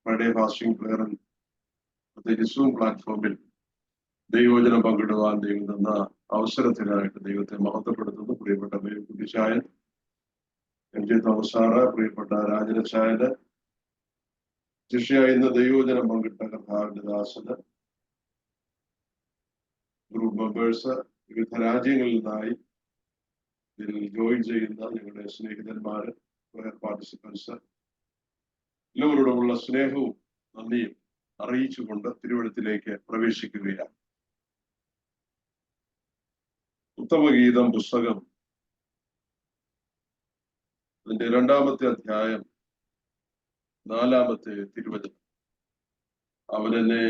Friday fasting പ്രയറിൽ പ്രത്യേകിച്ച് zoom പ്ലാറ്റ്ഫോമിൽ ദൈവവചനം പങ്കിടുവാൻ ദൈവം തന്ന അവസരത്തിനായിട്ട് ദൈവത്തെ മഹത്വപ്പെടുത്തുന്നു. പ്രിയപ്പെട്ട കുട്ടിച്ചായൻ, എം.ജെ. തോമസ് സാറ്, പ്രിയപ്പെട്ട രാജനച്ചായന്, ശിഷ്യായി ഇന്ന് ദൈവവചനം പങ്കിട്ട കർത്താവിന്റെ ദാസന്, ഗ്രൂപ്പ് മെമ്പേഴ്സ്, വിവിധ രാജ്യങ്ങളിൽ നിന്നായി ഇതിൽ ജോയിൻ ചെയ്യുന്ന ഞങ്ങളുടെ സ്നേഹിതന്മാര്, പാർട്ടിസിപ്പൻസ്, എല്ലാവരോടുമുള്ള സ്നേഹവും നന്ദിയും അറിയിച്ചുകൊണ്ട് തിരുവഴുത്തിലേക്ക് പ്രവേശിക്കുകയാണ്. ഉത്തമഗീതം പുസ്തകം അതിന്റെ 2-ാമത്തെ അധ്യായം 4-ാമത്തെ തിരുവചനം. അവൻ എന്നെ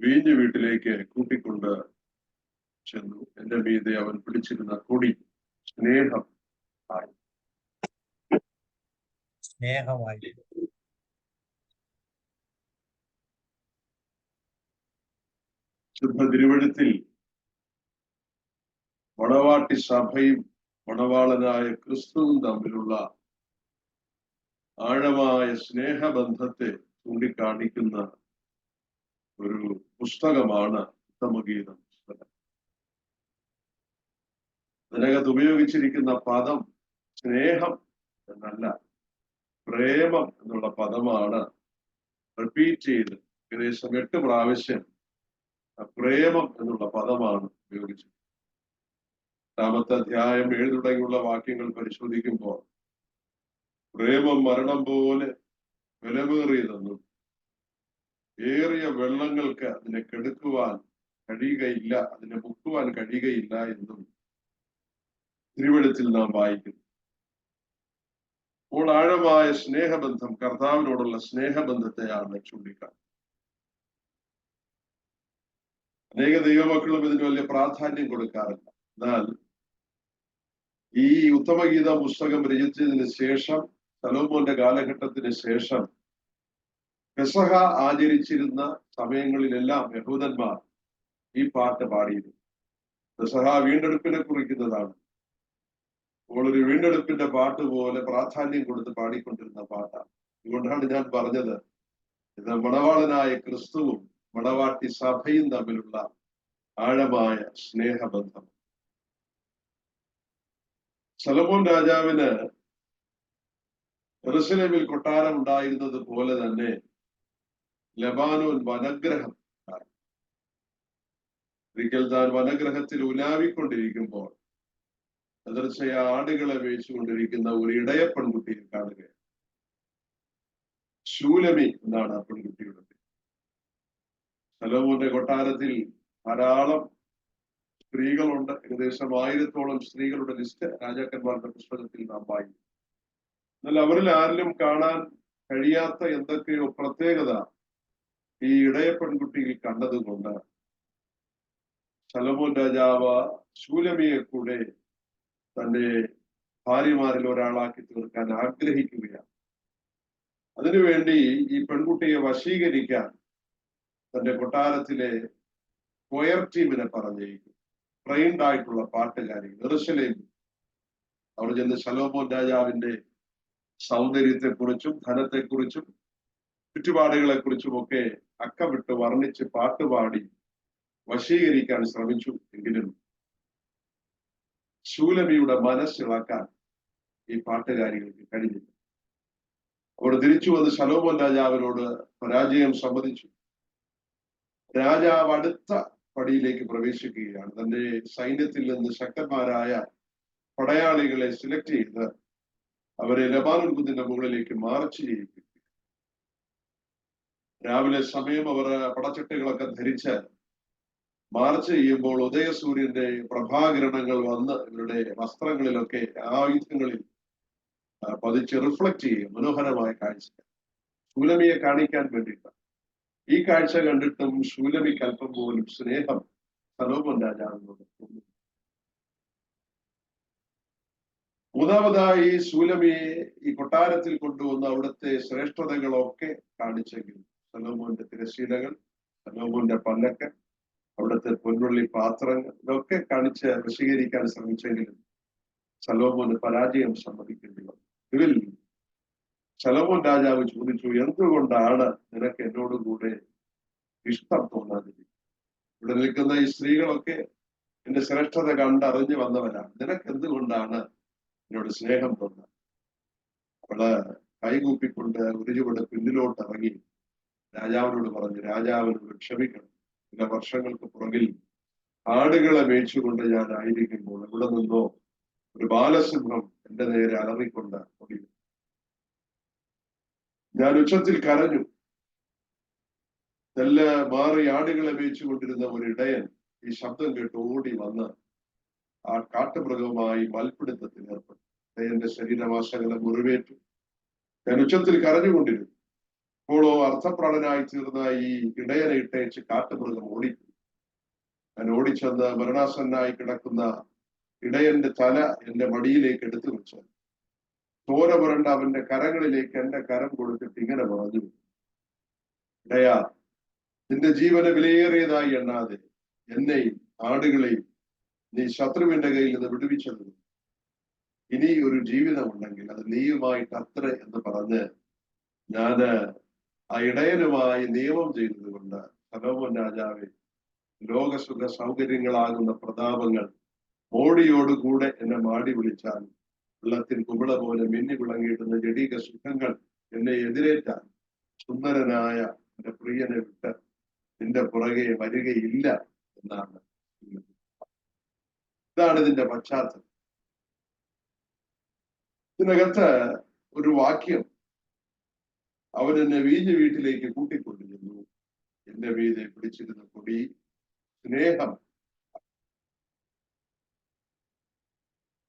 വീഞ്ഞു വീട്ടിലേക്ക് കൂട്ടിക്കൊണ്ട് ചെന്നു. എന്റെ മീതെ അവൻ പിടിച്ചിരുന്ന കൊടി സ്നേഹമായി. ശുദ്ധ തിരുവഴുത്തിൽ മണവാട്ടി സഭയും മണവാളനായ ക്രിസ്തുവും തമ്മിലുള്ള ആഴമായ സ്നേഹബന്ധത്തെ ചൂണ്ടിക്കാണിക്കുന്ന ഒരു പുസ്തകമാണ് ഉത്തമഗീതം പുസ്തകം. അതിനകത്ത് ഉപയോഗിച്ചിരിക്കുന്ന പദം സ്നേഹം എന്നല്ല, പ്രേമം എന്നുള്ള പദമാണ് റിപ്പീറ്റ് ചെയ്ത് ഏകദേശം 8 പ്രാവശ്യം പ്രേമം എന്നുള്ള പദമാണ് ഉപയോഗിച്ചത്. 8-ാമത്തെ അധ്യായം 7 തുടങ്ങിയുള്ള വാക്യങ്ങൾ പരിശോധിക്കുമ്പോൾ പ്രേമം മരണം പോലെ വിലമേറിയതെന്നും ഏറിയ വെള്ളങ്ങൾക്ക് അതിനെ കെടുക്കുവാൻ കഴിയുകയില്ല, അതിനെ മുക്കുവാൻ കഴിയുകയില്ല എന്നും തിരുവഴുത്തിൽ നാം വായിക്കുന്നു. അപ്പോൾ ആഴമായ സ്നേഹബന്ധം, കർത്താവിനോടുള്ള സ്നേഹബന്ധത്തെയാണ് ചൂണ്ടിക്കാണുന്നത്. അനേക ദൈവമക്കളും ഇതിന് വലിയ പ്രാധാന്യം കൊടുക്കാറില്ല. എന്നാൽ ഈ ഉത്തമഗീത പുസ്തകം രചിച്ചതിന് ശേഷം, ശലോമോന്റെ കാലഘട്ടത്തിന് ശേഷം പെസഹ ആചരിച്ചിരുന്ന സമയങ്ങളിലെല്ലാം യഹൂദന്മാർ ഈ പാട്ട് പാടിയിരുന്നു. പെസഹ വീണ്ടെടുപ്പിനെ കുറിക്കുന്നതാണ്. അപ്പോൾ ഒരു വീണ്ടെടുപ്പിന്റെ പാട്ട് പോലെ പ്രാധാന്യം കൊടുത്ത് പാടിക്കൊണ്ടിരുന്ന പാട്ടാണ്. അതുകൊണ്ടാണ് ഞാൻ പറഞ്ഞത്, ഇത് മണവാളനായ ക്രിസ്തുവും മണവാട്ടി സഭയും തമ്മിലുള്ള ആഴമായ സ്നേഹബന്ധം. ശലോമോൻ രാജാവിന് യെരൂശലേമിൽ കൊട്ടാരം ഉണ്ടായിരുന്നത് പോലെ തന്നെ ലെബാനോൻ വനഗ്രഹം ഉണ്ടായി. ഒരിക്കൽ താൻ വനഗ്രഹത്തിൽ ഉലാവിക്കൊണ്ടിരിക്കുമ്പോൾ എതിർച്ചയ ആടുകളെ മേയിച്ചുകൊണ്ടിരിക്കുന്ന ഒരു ഇടയ പെൺകുട്ടിയെ കാണുകയാണ്. ശൂലമി എന്നാണ് ആ പെൺകുട്ടിയുടെ പേര്. ശലോമോന്റെ കൊട്ടാരത്തിൽ ധാരാളം സ്ത്രീകളുണ്ട്. ഏകദേശം 1000-ഓളം സ്ത്രീകളുടെ ലിസ്റ്റ് രാജാക്കന്മാരുടെ പുസ്തകത്തിൽ നാം വായിക്കും. എന്നാൽ അവരിൽ ആരിലും കാണാൻ കഴിയാത്ത എന്തൊക്കെയോ പ്രത്യേകത ഈ ഇടയ പെൺകുട്ടിയിൽ കണ്ടതുകൊണ്ട് ശലോമോൻ രാജാവ് ശൂലമിയെ കൂടെ തന്റെ ഭാര്യമാരിൽ ഒരാളാക്കി തീർക്കാൻ ആഗ്രഹിക്കുകയാണ്. അതിനുവേണ്ടി ഈ പെൺകുട്ടിയെ വശീകരിക്കാൻ തന്റെ കൊട്ടാരത്തിലെ കൊയർ ടീമിനെ പറഞ്ഞേക്കും. ട്രെയിൻഡ് ആയിട്ടുള്ള പാട്ടുകാരി യെരൂശലേമിൽ അവർ ചെന്ന് ശലോമോൻ രാജാവിന്റെ സൗന്ദര്യത്തെക്കുറിച്ചും ധനത്തെക്കുറിച്ചും ചുറ്റുപാടുകളെ കുറിച്ചും ഒക്കെ അക്കമിട്ട് വർണ്ണിച്ച് പാട്ടുപാടി വശീകരിക്കാൻ ശ്രമിച്ചു. എങ്കിലും ശൂലമിയുടെ മനസ്സിളക്കാൻ ഈ പാട്ടുകാരികൾക്ക് കഴിഞ്ഞില്ല. അവർ തിരിച്ചു വന്ന് ശലോമോൻ രാജാവിനോട് പരാജയം സമ്മതിച്ചു. രാജാവ് അടുത്ത പടിയിലേക്ക് പ്രവേശിക്കുകയാണ്. തന്റെ സൈന്യത്തിൽ നിന്ന് ശക്തന്മാരായ പടയാളികളെ സെലക്ട് ചെയ്ത് അവരെ ലെബാനോൻ കുന്നിന്റെ മുകളിലേക്ക് മാർച്ച് ചെയ്യിപ്പിക്കും. രാവിലെ സമയം അവർ പടച്ചട്ടകളൊക്കെ ധരിച്ച് മാർച്ച് ചെയ്യുമ്പോൾ ഉദയസൂര്യന്റെ പ്രഭാകിരണങ്ങൾ വന്ന് ഇവരുടെ വസ്ത്രങ്ങളിലൊക്കെ, ആയുധങ്ങളിൽ പതിച്ച് റിഫ്ലക്ട് ചെയ്യും. മനോഹരമായ കാഴ്ച ശൂലമിയെ കാണിക്കാൻ വേണ്ടിയിട്ടാണ്. ഈ കാഴ്ച കണ്ടിട്ടും ശൂലമിക്ക് അല്പം പോലും സ്നേഹം ശലോമോൻ രാജാവിനോട് തോന്നി. മൂന്നാമതായി ശൂലമിയെ ഈ കൊട്ടാരത്തിൽ കൊണ്ടുവന്ന് അവിടുത്തെ ശ്രേഷ്ഠതകളൊക്കെ കാണിച്ചെങ്കിലും ശലോമോന്റെ തിരശീലകൾ, ശലോമോന്റെ പല്ലക്ക്, അവിടുത്തെ പൊൻവെള്ളി പാത്രങ്ങൾ ഇതൊക്കെ കാണിച്ച് വശീകരിക്കാൻ ശ്രമിച്ചെങ്കിലും ശലോമോന് പരാജയം സമ്മതിക്കേണ്ടി വന്നു. ഇതിൽ ശലോമോൻ രാജാവ് ചോദിച്ചു, എന്തുകൊണ്ടാണ് നിനക്ക് എന്നോട് കൂടെ ഇഷ്ടം തോന്നാതിരിക്കുന്നത്? ഇവിടെ നിൽക്കുന്ന ഈ സ്ത്രീകളൊക്കെ എന്റെ ശ്രേഷ്ഠത കണ്ടറിഞ്ഞു വന്നവരാണ്. നിനക്ക് എന്തുകൊണ്ടാണ് എന്നോട് സ്നേഹം തോന്നുന്നത്? അവള് കൈകൂപ്പിക്കൊണ്ട് ഒരു ചുവട് പിന്നിലോട്ട് ഇറങ്ങി രാജാവിനോട് പറഞ്ഞു, രാജാവിനോട് ക്ഷമിക്കണം. ചില വർഷങ്ങൾക്ക് പുറകിൽ ആടുകളെ മേയിച്ചുകൊണ്ട് ഞാൻ ആയിരിക്കുമ്പോൾ എവിടെ നിന്നോ ഒരു ബാലസിംഹം എന്റെ നേരെ അലറിക്കൊണ്ട് ഓടി. ഞാൻ ഉച്ചത്തിൽ കരഞ്ഞു. നെല്ല് മാറി ആടുകളെ മേയിച്ചുകൊണ്ടിരുന്ന ഒരു ഇടയൻ ഈ ശബ്ദം കേട്ട് ഓടി വന്ന് ആ കാട്ടുമൃഗവുമായി മൽപ്പിടുത്തത്തിൽ ഏർപ്പെട്ടു. ഇടയന്റെ ശരീരമാശകളെ മുറിവേറ്റു. ഞാൻ ഉച്ചത്തിൽ കരഞ്ഞുകൊണ്ടിരുന്നു. ഇപ്പോഴോ അർത്ഥപ്രാണനായി തീർന്ന ഈ ഇടയനെ ഇട്ടയച്ച് കാട്ടുമൃഗം ഓടിപ്പോയി. ഞാൻ ഓടിച്ചെന്ന് മരണാസന്നായി കിടക്കുന്ന ഇടയന്റെ തല എന്റെ മടിയിലേക്ക് എടുത്തു വെച്ച് ചോര പുരണ്ട അവന്റെ കരങ്ങളിലേക്ക് എന്റെ കരം കൊടുത്തിട്ട് ഇങ്ങനെ പറഞ്ഞു, ഇടയാ, നിന്റെ ജീവന് വിലയേറിയതായി എണ്ണാതെ എന്നെയും ആടുകളെയും നീ ശത്രുവിന്റെ കയ്യിൽ നിന്ന് വിടുവിച്ചത്. ഇനി ഒരു ജീവിതമുണ്ടെങ്കിൽ അത് നീയുമായിട്ട് അത്ര എന്ന് പറഞ്ഞ് ഞാന് ആ ഇടയനുമായി നിയമം ചെയ്തത് കൊണ്ട് ശലോമോൻ രാജാവെ, ലോകസുഖ സൗകര്യങ്ങളാകുന്ന പ്രതാപങ്ങൾ മോടിയോടുകൂടെ എന്നെ മാടി വിളിച്ചാൽ, വെള്ളത്തിൽ കുമിള പോലെ മിന്നി വിളങ്ങിയിടുന്ന ജടീക സുഖങ്ങൾ എന്നെ എതിരേറ്റാൽ, സുന്ദരനായ എന്റെ പ്രിയനെ വിട്ട് നിന്റെ പുറകെ വരികയില്ല എന്നാണ്. ഇതാണ് ഇതിന്റെ പശ്ചാത്തലം. ഇതിനകത്ത് ഒരു വാക്യം, അവൻ എന്നെ വീഞ്ഞു വീട്ടിലേക്ക് കൂട്ടിക്കൊണ്ടിരുന്നു, എന്റെ വീതെ പിടിച്ചിരുന്ന കൊടി സ്നേഹം.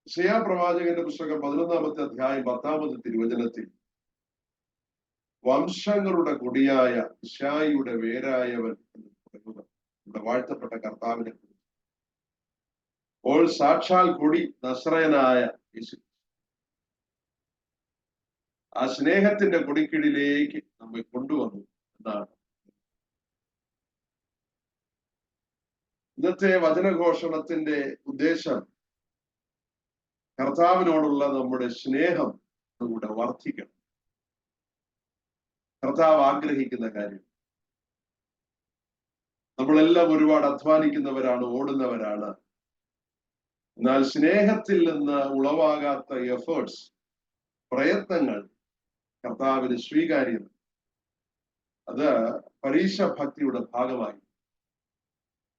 യെശയ്യാ പ്രവാചകന്റെ പുസ്തകം 11-ാമത്തെ അധ്യായം 10-ാമത്തെ തിരുവചനത്തിൽ വംശങ്ങളുടെ കൊടിയായ ഇശായിയുടെ വേരായവൻ എന്ന് പറയുന്നത് ഇവിടെ വാഴ്ത്തപ്പെട്ട കർത്താവിനെ കുറിച്ച്. അപ്പോൾ സാക്ഷാൽ കൊടി നസ്രയനായ യേശു, ആ സ്നേഹത്തിന്റെ കൊടിക്കീഴിലേക്ക് നമ്മെ കൊണ്ടുവന്നു എന്നാണ് ഇന്നത്തെ വചനഘോഷണത്തിന്റെ ഉദ്ദേശം. കർത്താവിനോടുള്ള നമ്മുടെ സ്നേഹം കൂടെ വർദ്ധിക്കണം. കർത്താവ് ആഗ്രഹിക്കുന്ന കാര്യം. നമ്മളെല്ലാം ഒരുപാട് അധ്വാനിക്കുന്നവരാണ്, ഓടുന്നവരാണ്. എന്നാൽ സ്നേഹത്തിൽ നിന്ന് ഉളവാകാത്ത എഫേർട്സ്, പ്രയത്നങ്ങൾ കർത്താവിന് സ്വീകാര്യം. അത് പരീക്ഷഭക്തിയുടെ ഭാഗമായി.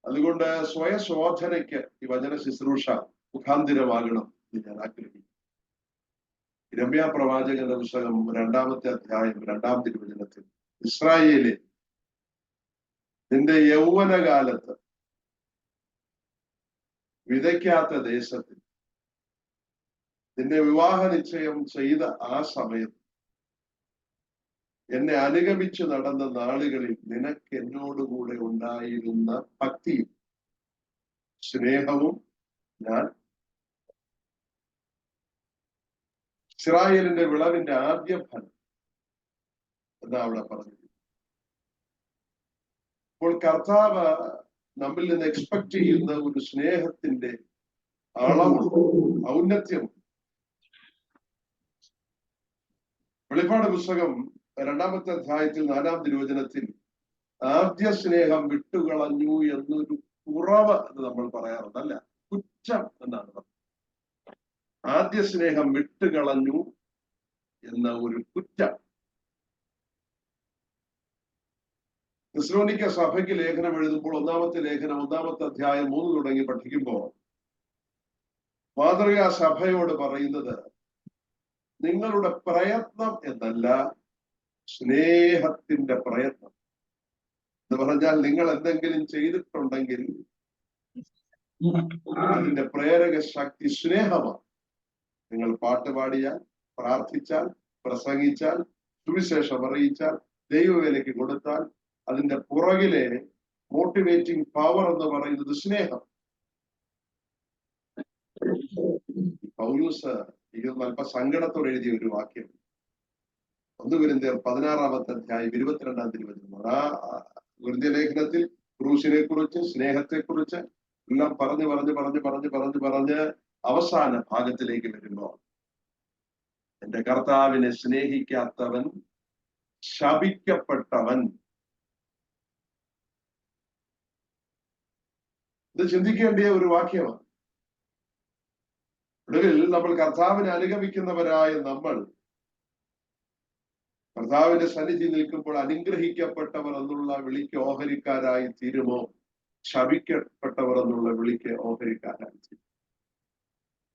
അതുകൊണ്ട് സ്വയശോധനയ്ക്ക് ഈ വചന ശുശ്രൂഷ മുഖാന്തിരമാകണം എന്ന് ഞാൻ ആഗ്രഹിക്കുന്നു. യിരെമ്യാ പ്രവാചകന്റെ പുസ്തകം 2-ാമത്തെ അധ്യായം 2-ാം തിരുവചനത്തിൽ, ഇസ്രായേലേ, നിന്റെ യൗവനകാലത്ത് വിതയ്ക്കാത്ത ദേശത്തിൽ നിന്നെ വിവാഹ നിശ്ചയം ചെയ്ത ആ സമയത്ത് എന്നെ അനുഗമിച്ചു നടന്ന നാളുകളിൽ നിനക്ക് എന്നോടുകൂടെ ഉണ്ടായിരുന്ന ഭക്തിയും സ്നേഹവും ഞാൻ ഇസ്രായേലിന്റെ വിളവിന്റെ ആദ്യ ഫലം എന്നാ അവിടെ പറഞ്ഞത്. അപ്പോൾ കർത്താവ് നമ്മിൽ നിന്ന് എക്സ്പെക്ട് ചെയ്യുന്ന ഒരു സ്നേഹത്തിന്റെ അളവുണ്ട്, ഔന്നത്യം. വെളിപ്പാട് പുസ്തകം 2-ാമത്തെ അധ്യായത്തിൽ 4-ാം തിരുവചനത്തിൽ ആദ്യ സ്നേഹം വിട്ടുകളഞ്ഞു എന്നൊരു കുറവ് എന്ന് നമ്മൾ പറയാറുണ്ട്. അല്ല, കുറ്റം എന്നാണ് പറയുന്നത്. ആദ്യ സ്നേഹം വിട്ടുകളഞ്ഞു എന്ന ഒരു കുറ്റം. തെസ്സലോനിക്ക സഭയ്ക്ക് ലേഖനം എഴുതുമ്പോൾ 1-ാമത്തെ ലേഖനം 1-ാമത്തെ അധ്യായം 3 തുടങ്ങി പഠിക്കുമ്പോൾ മാതൃകാ സഭയോട് പറയുന്നത്, നിങ്ങളുടെ പ്രയത്നം എന്നല്ല, സ്നേഹത്തിന്റെ പ്രയത്നം എന്ന് പറഞ്ഞാൽ നിങ്ങൾ എന്തെങ്കിലും ചെയ്തിട്ടുണ്ടെങ്കിൽ അതിന്റെ പ്രേരക ശക്തി സ്നേഹമാണ്. നിങ്ങൾ പാട്ടുപാടിയാൽ, പ്രാർത്ഥിച്ചാൽ, പ്രസംഗിച്ചാൽ, സുവിശേഷം അറിയിച്ചാൽ, ദൈവവേലയ്ക്ക് കൊടുത്താൽ അതിന്റെ പുറകിലെ മോട്ടിവേറ്റിംഗ് പവർ എന്ന് പറയുന്നത് സ്നേഹം. പൗലോസ് അല്പ സങ്കടത്തോടെ എഴുതിയ ഒരു വാക്യം 1 കൊരിന്ത്യർ 16-ാമത്തെ അധ്യായം 22-ാം തിരുവചനം. ആ കൊരിന്ത്യ ലേഖനത്തിൽ ക്രൂശിനെ കുറിച്ച്, സ്നേഹത്തെ കുറിച്ച് എല്ലാം പറഞ്ഞ് അവസാന ഭാഗത്തിലേക്ക് വരുമ്പോൾ എന്റെ കർത്താവിനെ സ്നേഹിക്കാത്തവൻ ശപിക്കപ്പെട്ടവൻ. ഇത് ചിന്തിക്കേണ്ടിയ ഒരു വാക്യമാണ്. ഒടുവിൽ നമ്മൾ കർത്താവിനെ അനുഗമിക്കുന്നവരായ നമ്മൾ കർത്താവിന്റെ സന്നിധി നിൽക്കുമ്പോൾ അനുഗ്രഹിക്കപ്പെട്ടവർ എന്നുള്ള വിളിക്ക് ഓഹരിക്കാരായി തീരുമോ, ശപിക്കപ്പെട്ടവർ എന്നുള്ള വിളിക്ക് ഓഹരിക്കാരായി തീരും?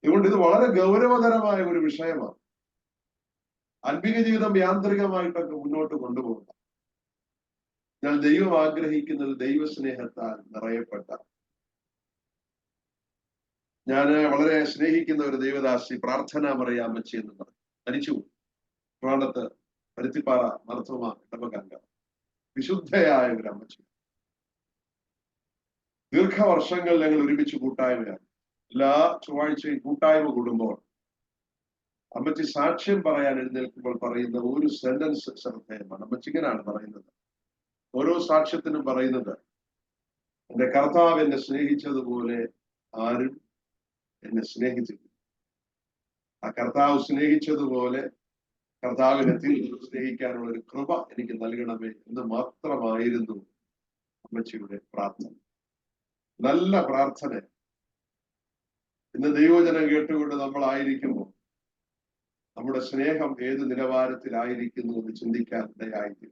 അതുകൊണ്ട് ഇത് വളരെ ഗൗരവതരമായ ഒരു വിഷയമാണ്. ആത്മീക ജീവിതം യാന്ത്രികമായിട്ടൊക്കെ മുന്നോട്ട് കൊണ്ടുപോകുക. ഞാൻ ദൈവം ആഗ്രഹിക്കുന്നത് ദൈവസ്നേഹത്താൽ നിറയപ്പെട്ട, ഞാൻ വളരെ സ്നേഹിക്കുന്ന ഒരു ദൈവദാസി പ്രാർത്ഥനാ മറിയാമ്മച്ചി എന്ന് പറഞ്ഞു, മരിച്ചു. ട്രിവാൻഡ്രത്ത് പരുത്തിപ്പാറ മർത്തോമ ഇടവകങ്ക, വിശുദ്ധയായ ഒരു അമ്മച്ചി. ദീർഘവർഷങ്ങൾ ഞങ്ങൾ ഒരുമിച്ച് കൂട്ടായ്മയാണ്. എല്ലാ ചൊവ്വാഴ്ചയും കൂട്ടായ്മ കൂടുമ്പോൾ അമ്മച്ചി സാക്ഷ്യം പറയാൻ എഴുന്നേൽക്കുമ്പോൾ പറയുന്ന ഒരു സെന്റൻസ് ശ്രദ്ധേയമാണ്. അമ്മച്ചി ഇങ്ങനെയാണ് പറയുന്നത്, ഓരോ സാക്ഷ്യത്തിനും പറയുന്നത്, എന്റെ കർത്താവ് എന്നെ സ്നേഹിച്ചതുപോലെ ആരും എന്നെ സ്നേഹിച്ചില്ല. ആ കർത്താവ് സ്നേഹിച്ചതുപോലെ കർത്താവിനെ തിരിച്ചു സ്നേഹിക്കാനുള്ള ഒരു കൃപ എനിക്ക് നൽകണമേ എന്ന് മാത്രമായിരുന്നു അമ്മച്ചിയുടെ പ്രാർത്ഥന. നല്ല പ്രാർത്ഥന. ഇന്ന് ദൈവജനം കേട്ടുകൊണ്ട് നമ്മളായിരിക്കുമ്പോൾ നമ്മുടെ സ്നേഹം ഏത് നിലവാരത്തിലായിരിക്കുന്നു എന്ന് ചിന്തിക്കാൻ ഇടയായിരിക്കും.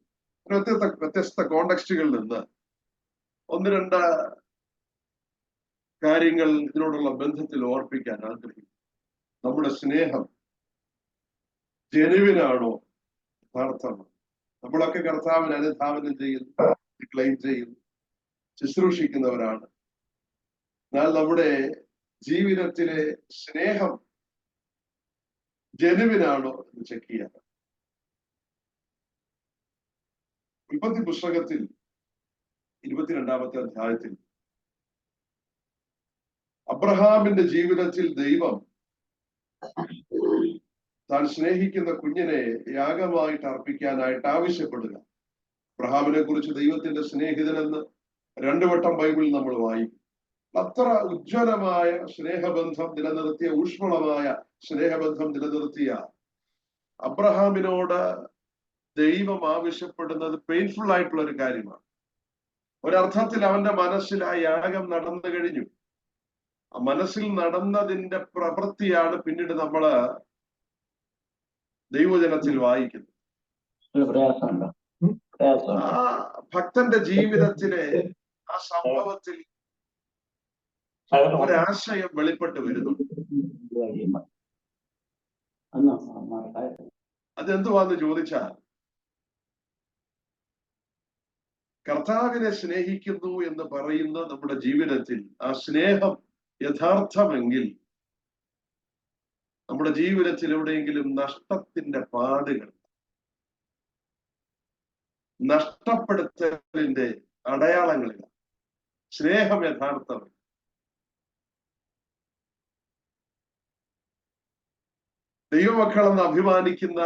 വ്യത്യസ്ത കോണ്ടെക്സ്റ്റുകളിൽ നിന്ന് ഒന്ന് രണ്ട് കാര്യങ്ങൾ ഇതിനോടുള്ള ബന്ധത്തിൽ ഓർപ്പിക്കാൻ ആഗ്രഹിക്കും. നമ്മുടെ സ്നേഹം ജെനുവിനാണോ, യഥാർത്ഥമാണോ? നമ്മളൊക്കെ കർത്താവിനെ അനുധാവനം ചെയ്യുന്നു, ക്ലെയിം ചെയ്യുന്നു, ശുശ്രൂഷിക്കുന്നവരാണ്. എന്നാൽ നമ്മുടെ ജീവിതത്തിലെ സ്നേഹം ജെനുവിനാണോ എന്ന് ചെക്ക് ചെയ്യാം. ഉൽപ്പത്തി പുസ്തകത്തിൽ 22-ാമത്തെ അധ്യായത്തിൽ അബ്രഹാമിന്റെ ജീവിതത്തിൽ ദൈവം താൻ സ്നേഹിക്കുന്ന കുഞ്ഞിനെ യാഗമായിട്ട് അർപ്പിക്കാനായിട്ട് ആവശ്യപ്പെടുക. അബ്രഹാമിനെ കുറിച്ച് ദൈവത്തിന്റെ സ്നേഹിതനെന്ന് 2 വട്ടം ബൈബിളിൽ നമ്മൾ വായിക്കും. അത്ര ഉജ്ജ്വലമായ സ്നേഹബന്ധം നിലനിർത്തിയ, ഊഷ്മളമായ സ്നേഹബന്ധം നിലനിർത്തിയ അബ്രഹാമിനോട് ദൈവം ആവശ്യപ്പെടുന്നത് പെയിൻഫുൾ ആയിട്ടുള്ള ഒരു കാര്യമാണ്. ഒരർത്ഥത്തിൽ അവന്റെ മനസ്സിൽ ആ യാഗം നടന്നു കഴിഞ്ഞു. ആ മനസ്സിൽ നടന്നതിന്റെ പ്രവൃത്തിയാണ് പിന്നീട് നമ്മള് ദൈവജനത്തിൽ വായിക്കുന്നത്. ആ ഭക്തന്റെ ജീവിതത്തിലെ ആ സംഭവത്തിൽ ഒരാശയം വെളിപ്പെട്ട് വരുന്നുണ്ട്. അതെന്തുവാന്ന് ചോദിച്ചാൽ, കർത്താവിനെ സ്നേഹിക്കുന്നു എന്ന് പറയുന്ന നമ്മുടെ ജീവിതത്തിൽ ആ സ്നേഹം യഥാർത്ഥമെങ്കിൽ നമ്മുടെ ജീവിതത്തിൽ എവിടെയെങ്കിലും നഷ്ടത്തിന്റെ പാടുകൾ, നഷ്ടപ്പെടുത്തലിന്റെ അടയാളങ്ങളില്ല. സ്നേഹം യഥാർത്ഥം. ദൈവമക്കളെന്ന് അഭിമാനിക്കുന്ന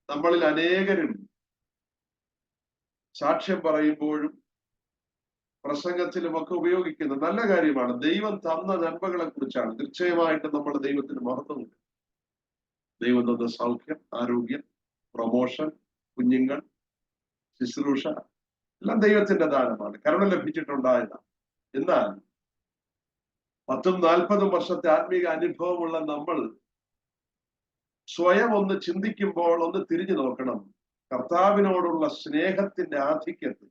നമ്മളിൽ അനേകരും സാക്ഷ്യം പറയുമ്പോഴും പ്രസംഗത്തിലുമൊക്കെ ഉപയോഗിക്കുന്ന നല്ല കാര്യമാണ്. ദൈവം തന്ന നന്മകളെ കുറിച്ചാണ്. തീർച്ചയായിട്ടും നമ്മുടെ ദൈവത്തിന് മഹത്വമുണ്ട്. ദൈവം തന്ന സൗഖ്യം, ആരോഗ്യം, പ്രൊമോഷൻ, കുഞ്ഞുങ്ങൾ, ശുശ്രൂഷ എല്ലാം ദൈവത്തിന്റെ ദാനമാണ്, കരുണ ലഭിച്ചിട്ടുണ്ടായതാണ്. എന്നാൽ 10-40 വർഷത്തെ ആത്മീക അനുഭവമുള്ള നമ്മൾ സ്വയം ഒന്ന് ചിന്തിക്കുമ്പോൾ ഒന്ന് തിരിഞ്ഞു നോക്കണം. കർത്താവിനോടുള്ള സ്നേഹത്തിന്റെ ആധിക്യത്തിൽ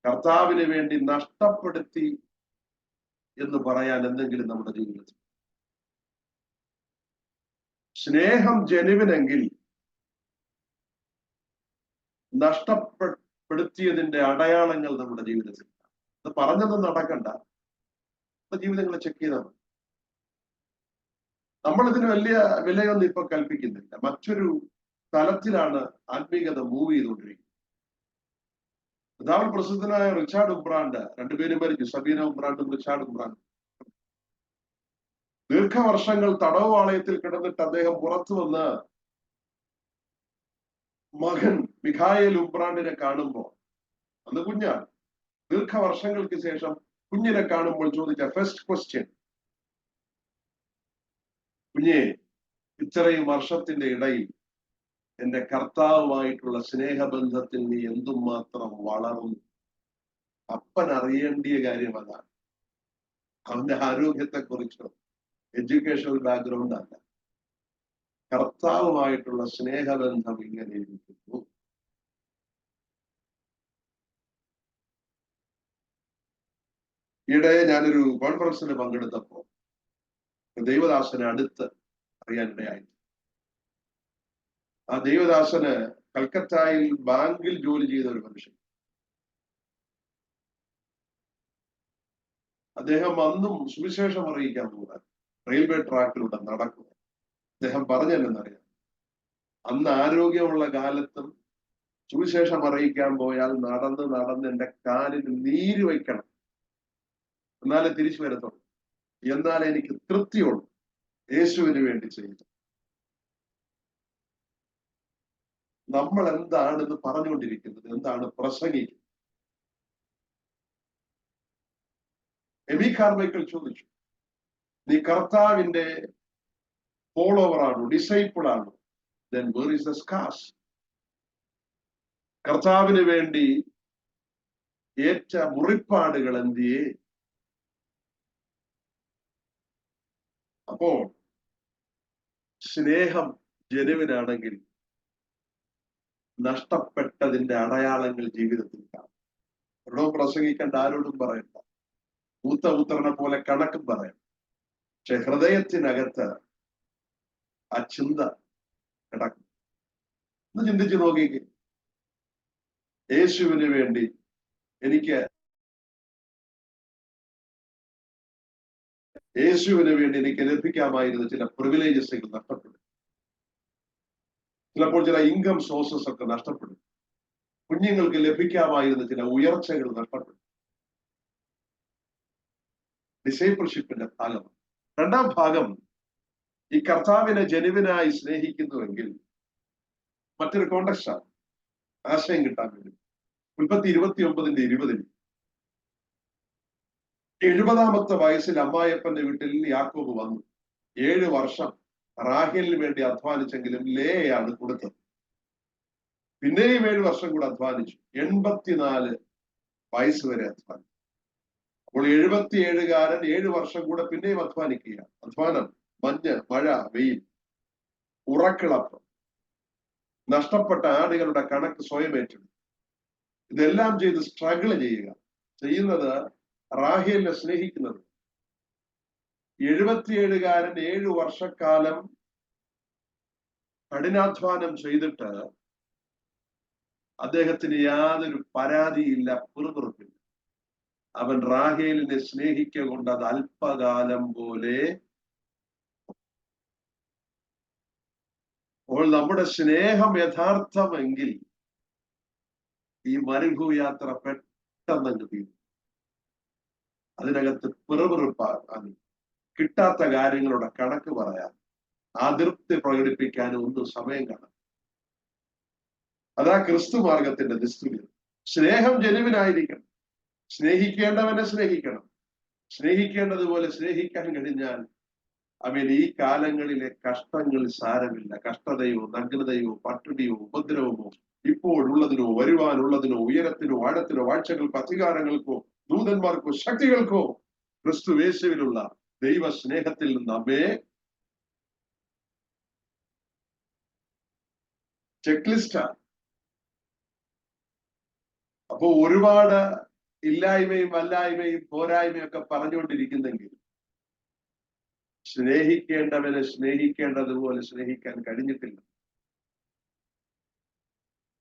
കർത്താവിന് വേണ്ടി നഷ്ടപ്പെടുത്തി എന്ന് പറയാൻ എന്തെങ്കിലും നമ്മുടെ ജീവിതത്തിൽ? സ്നേഹം ജനുവിനെങ്കിൽ നഷ്ടപ്പെടുത്തിയതിന്റെ അടയാളങ്ങൾ നമ്മുടെ ജീവിതത്തിൽ. അത് പറഞ്ഞൊന്നും നടക്കണ്ട, ജീവിതങ്ങളെ ചെക്ക് ചെയ്താൽ മതി. നമ്മളിതിന് വലിയ വിലയൊന്നും ഇപ്പൊ കൽപ്പിക്കുന്നില്ല. മറ്റൊരു തലത്തിലാണ് ആത്മീയത മൂവ് ചെയ്തുകൊണ്ടിരിക്കുന്നത്. പിതാവിൽ പ്രസിദ്ധനായ റിച്ചാർഡ് ഉംബ്രാൻഡ്, 2 പേരും മരിച്ചു, സബീന ഉംബ്രാൻഡും റിച്ചാർഡ് ഉംബ്രാൻഡും. ദീർഘവർഷങ്ങൾ തടവുവാളയത്തിൽ കിടന്നിട്ട് അദ്ദേഹം പുറത്തു വന്ന് മകൻ മിഖായേൽ ഉംബ്രാൻഡിനെ കാണുമ്പോൾ, അന്ന് കുഞ്ഞാണ്, ദീർഘവർഷങ്ങൾക്ക് ശേഷം കുഞ്ഞിനെ കാണുമ്പോൾ ചോദിച്ച ഫസ്റ്റ് ക്വസ്റ്റ്യൻ, കുഞ്ഞേ, ഇത്രയും വർഷത്തിന്റെ ഇടയിൽ എന്റെ കർത്താവുമായിട്ടുള്ള സ്നേഹബന്ധത്തിൽ നീ എന്തുമാത്രം വളർന്നു. അപ്പൻ അറിയേണ്ടിയ കാര്യം അതാണ്. അവന്റെ ആരോഗ്യത്തെക്കുറിച്ചോ എഡ്യൂക്കേഷണൽ ബാക്ക്ഗ്രൗണ്ട് അല്ല. കർത്താവുമായിട്ടുള്ള സ്നേഹബന്ധം ഇങ്ങനെ ഇരിക്കുന്നു. ഈയിടെ ഞാനൊരു കോൺഫറൻസിന് പങ്കെടുത്തപ്പോൾ ദൈവദാസനെ അടുത്ത് അറിയാനിടയായി. ആ ദൈവദാസന് കൽക്കത്തയിൽ ബാങ്കിൽ ജോലി ചെയ്ത ഒരു മനുഷ്യൻ. അദ്ദേഹം അന്നും സുവിശേഷം അറിയിക്കാൻ പോകാൻ റെയിൽവേ ട്രാക്കിലൂടെ നടക്കുക. അദ്ദേഹം പറഞ്ഞെന്നറിയാം, അന്ന് ആരോഗ്യമുള്ള കാലത്തും സുവിശേഷം അറിയിക്കാൻ പോയാൽ നടന്ന് നടന്ന് എന്റെ കാലിന് നീര് വയ്ക്കണം, എന്നാലേ തിരിച്ചു വരത്തുള്ളൂ, എന്നാലേ എനിക്ക് തൃപ്തിയുള്ളൂ യേശുവിന് വേണ്ടി ചെയ്തു. നമ്മൾ എന്താണെന്ന് പറഞ്ഞുകൊണ്ടിരിക്കുന്നത്, എന്താണ് പ്രസംഗിക്കുന്നത്? എമി കാർമൈക്കൽ ചോദിച്ചു, നീ കർത്താവിന്റെ ഫോളോവർ ആണോ, ഡിസൈപ്പിൾ ആണോ? then where is the scars? കർത്താവിന് വേണ്ടി ഏറ്റ മുറിപ്പാടുകൾ എന്തിയേ? അപ്പോൾ സ്നേഹം ജനുവിനാണെങ്കിൽ നഷ്ടപ്പെട്ടതിന്റെ അടയാളങ്ങൾ ജീവിതത്തിൽ കാണും. എവിടോ പ്രസംഗിക്കേണ്ട, ആരോടും പറയണ്ട, മൂത്തപുത്രനെ പോലെ കണക്കും പറയാം. പക്ഷെ ഹൃദയത്തിനകത്ത് ആ ചിന്ത കിടക്കും. ഒന്ന് ചിന്തിച്ചു നോക്കിക്കേ, യേശുവിന് വേണ്ടി എനിക്ക് ലഭിക്കാമായിരുന്ന ചില പ്രിവിലേജസുകൾ നഷ്ടപ്പെടും. ചിലപ്പോൾ ചില ഇൻകം സോഴ്സസ് ഒക്കെ നഷ്ടപ്പെടും. കുഞ്ഞുങ്ങൾക്ക് ലഭിക്കാമായിരുന്ന ചില ഉയർച്ചകൾ നഷ്ടപ്പെടും. ഡിസൈപ്പിൾഷിപ്പിന്റെ ഭാഗം. രണ്ടാം ഭാഗം, ഈ കർത്താവിനെ ജനുവിനായി സ്നേഹിക്കുന്നുവെങ്കിൽ മറ്റൊരു കോണ്ടക്സ്റ്റാണ്, ആശയം കിട്ടാൻ വേണ്ടി. ഉൽപ്പത്തി 29:20 70-ാമത്തെ വയസ്സിൽ അമ്മായപ്പന്റെ വീട്ടിൽ യാക്കോബ് വന്നു. 7 വർഷം റാഹേലിന് വേണ്ടി അധ്വാനിച്ചെങ്കിലും ലേയാണ് കൊടുത്തത്. പിന്നെയും 7 വർഷം കൂടെ അധ്വാനിച്ചു. 84 വയസ്സ് വരെ അധ്വാനിച്ചു. അപ്പോൾ 77-കാരൻ 7 വർഷം കൂടെ പിന്നെയും അധ്വാനിക്കുക. അധ്വാനം, മഞ്ഞ്, മഴ, വെയിൽ, ഉറക്കിളപ്പ്, നഷ്ടപ്പെട്ട ആടുകളുടെ കണക്ക് സ്വയം ഏറ്റെടുത്തു. ഇതെല്ലാം ചെയ്ത് സ്ട്രഗിൾ ചെയ്യുന്നത് റാഹേലിനെ സ്നേഹിക്കുന്നത്. 77-കാരൻ 7 വർഷക്കാലം കഠിനാധ്വാനം ചെയ്തിട്ട് അദ്ദേഹത്തിന് യാതൊരു പരാതിയില്ല, പിറുപിറുപ്പില്ല. അവൻ റാഹേലിനെ സ്നേഹിക്കുക കൊണ്ട് അത് അല്പകാലം പോലെ. അപ്പോൾ നമ്മുടെ സ്നേഹം യഥാർത്ഥമെങ്കിൽ ഈ മരുഭൂയാത്ര പെട്ടെന്ന് തീരും. അതിനകത്ത് പിറുപിറുപ്പാൻ, കിട്ടാത്ത കാര്യങ്ങളുടെ കണക്ക് പറയാൻ, അതൃപ്തി പ്രകടിപ്പിക്കാനും ഒന്നും സമയം കാണാം. അതാ ക്രിസ്തു മാർഗത്തിന്റെ നിസ്തുല്യത. സ്നേഹം ജനുവിനായിരിക്കണം. സ്നേഹിക്കേണ്ടവനെ സ്നേഹിക്കണം. സ്നേഹിക്കേണ്ടതുപോലെ സ്നേഹിക്കാൻ കഴിഞ്ഞാൽ ഈ കാലങ്ങളിലെ കഷ്ടങ്ങൾ സാരമില്ല. കഷ്ടതയോ നഗ്നതയോ പട്ടിണിയോ ഉപദ്രവമോ ഇപ്പോഴുള്ളതിനോ വരുവാനുള്ളതിനോ ഉയരത്തിനോ ആഴത്തിനോ വാഴ്ചകൾക്കോ അധികാരങ്ങൾക്കോ ദൂതന്മാർക്കോ ശക്തികൾക്കോ ക്രിസ്തു യേശുവിലുള്ള ദൈവ സ്നേഹത്തിൽ നിന്ന് നമ്മെ ചെക്ക് ലിസ്റ്റാണ്. അപ്പോ ഒരുപാട് ഇല്ലായ്മയും വല്ലായ്മയും പോരായ്മയും ഒക്കെ പറഞ്ഞുകൊണ്ടിരിക്കുന്നെങ്കിൽ സ്നേഹിക്കേണ്ടവനെ സ്നേഹിക്കേണ്ടതുപോലെ സ്നേഹിക്കാൻ കഴിഞ്ഞിട്ടില്ല.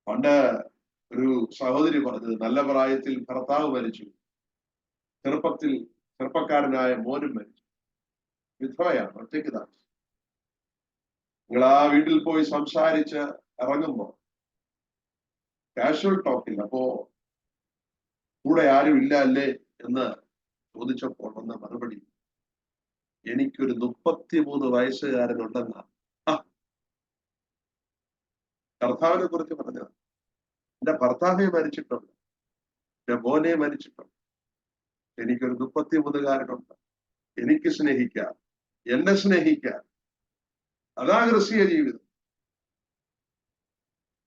പണ്ട് ഒരു സഹോദരി പറഞ്ഞത്, നല്ല പ്രായത്തിൽ ഭർത്താവ് മരിച്ചു, ചെറുപ്പക്കാരനായ മോനും മരിച്ചു, വിധവയാണ്, ഒറ്റയ്ക്ക് താമസം. നിങ്ങൾ ആ വീട്ടിൽ പോയി സംസാരിച്ച് ഇറങ്ങുമ്പോ കാഷ്വൽ ടോക്കില്ല. അപ്പോ കൂടെ ആരും ഇല്ല അല്ലേ എന്ന് ചോദിച്ചപ്പോൾ വന്ന മറുപടി, എനിക്കൊരു 33 വയസ്സുകാരനുണ്ടെന്ന. കർത്താവിനെ കുറിച്ച് പറഞ്ഞത്, എന്റെ ഭർത്താവെ മരിച്ചിട്ടുണ്ട്, എന്റെ മോനെ മരിച്ചിട്ടുണ്ട്, എനിക്കൊരു 33-കാരനുണ്ട്. എനിക്ക് സ്നേഹിക്കാം, എന്നെ സ്നേഹിക്കാം. അതാ ക്രിസ്തീയ ജീവിതം.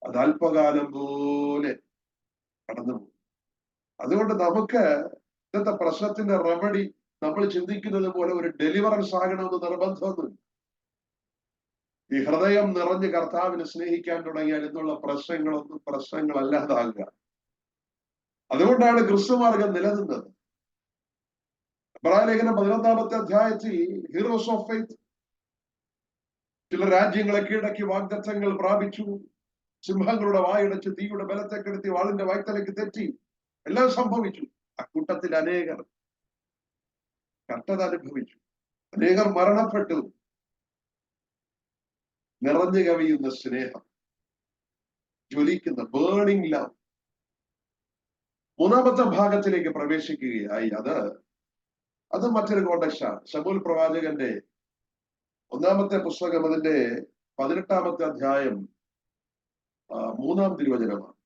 അത് അല്പകാലം പോലെ കടന്നുപോകും. അതുകൊണ്ട് നമുക്ക് ഇന്നത്തെ പ്രശ്നത്തിന്റെ റെമഡി നമ്മൾ ചിന്തിക്കുന്നത് പോലെ ഒരു ഡെലിവറൻസ് ആകണമെന്ന് നിർബന്ധമൊന്നുമില്ല. ഈ ഹൃദയം നിറഞ്ഞ് കർത്താവിനെ സ്നേഹിക്കാൻ തുടങ്ങിയാൽ എന്നുള്ള പ്രശ്നങ്ങളൊന്നും പ്രശ്നങ്ങളല്ലാതാകുക. അതുകൊണ്ടാണ് ക്രിസ്തുമാർഗം നിലനിന്നത്. എബ്രായലേഖനം 11-ാമത്തെ അധ്യായത്തിൽ ഹീറോസ് ഓഫ് ഫെയ്ത്ത് ചില രാജ്യങ്ങളെ കീഴടക്കി വാഗ്ദത്തങ്ങൾ പ്രാപിച്ചു, സിംഹങ്ങളുടെ വായടച്ച് തീയുടെ ബലത്തെ കെടുത്തി വാളിന്റെ വായ്ത്തലയ്ക്ക് തെറ്റി, എല്ലാം സംഭവിച്ചു. അക്കൂട്ടത്തിൽ അനേകർ കഷ്ടത അനുഭവിച്ചു, അനേകർ മരണപ്പെട്ടു. നിറഞ്ഞു കവിയുന്ന സ്നേഹം, ജ്വലിക്കുന്ന ബേണിംഗ് ലവ്. മൂന്നാമത്തെ ഭാഗത്തിലേക്ക് പ്രവേശിക്കുകയായി. അത് മറ്റൊരു കോണ്ടക്സ്റ്റാണ്. ശമൂൽ പ്രവാചകന്റെ 1-ാമത്തെ പുസ്തകം, അതിന്റെ 18-ാമത്തെ അധ്യായം 3-ാം തിരുവചനമാണ്.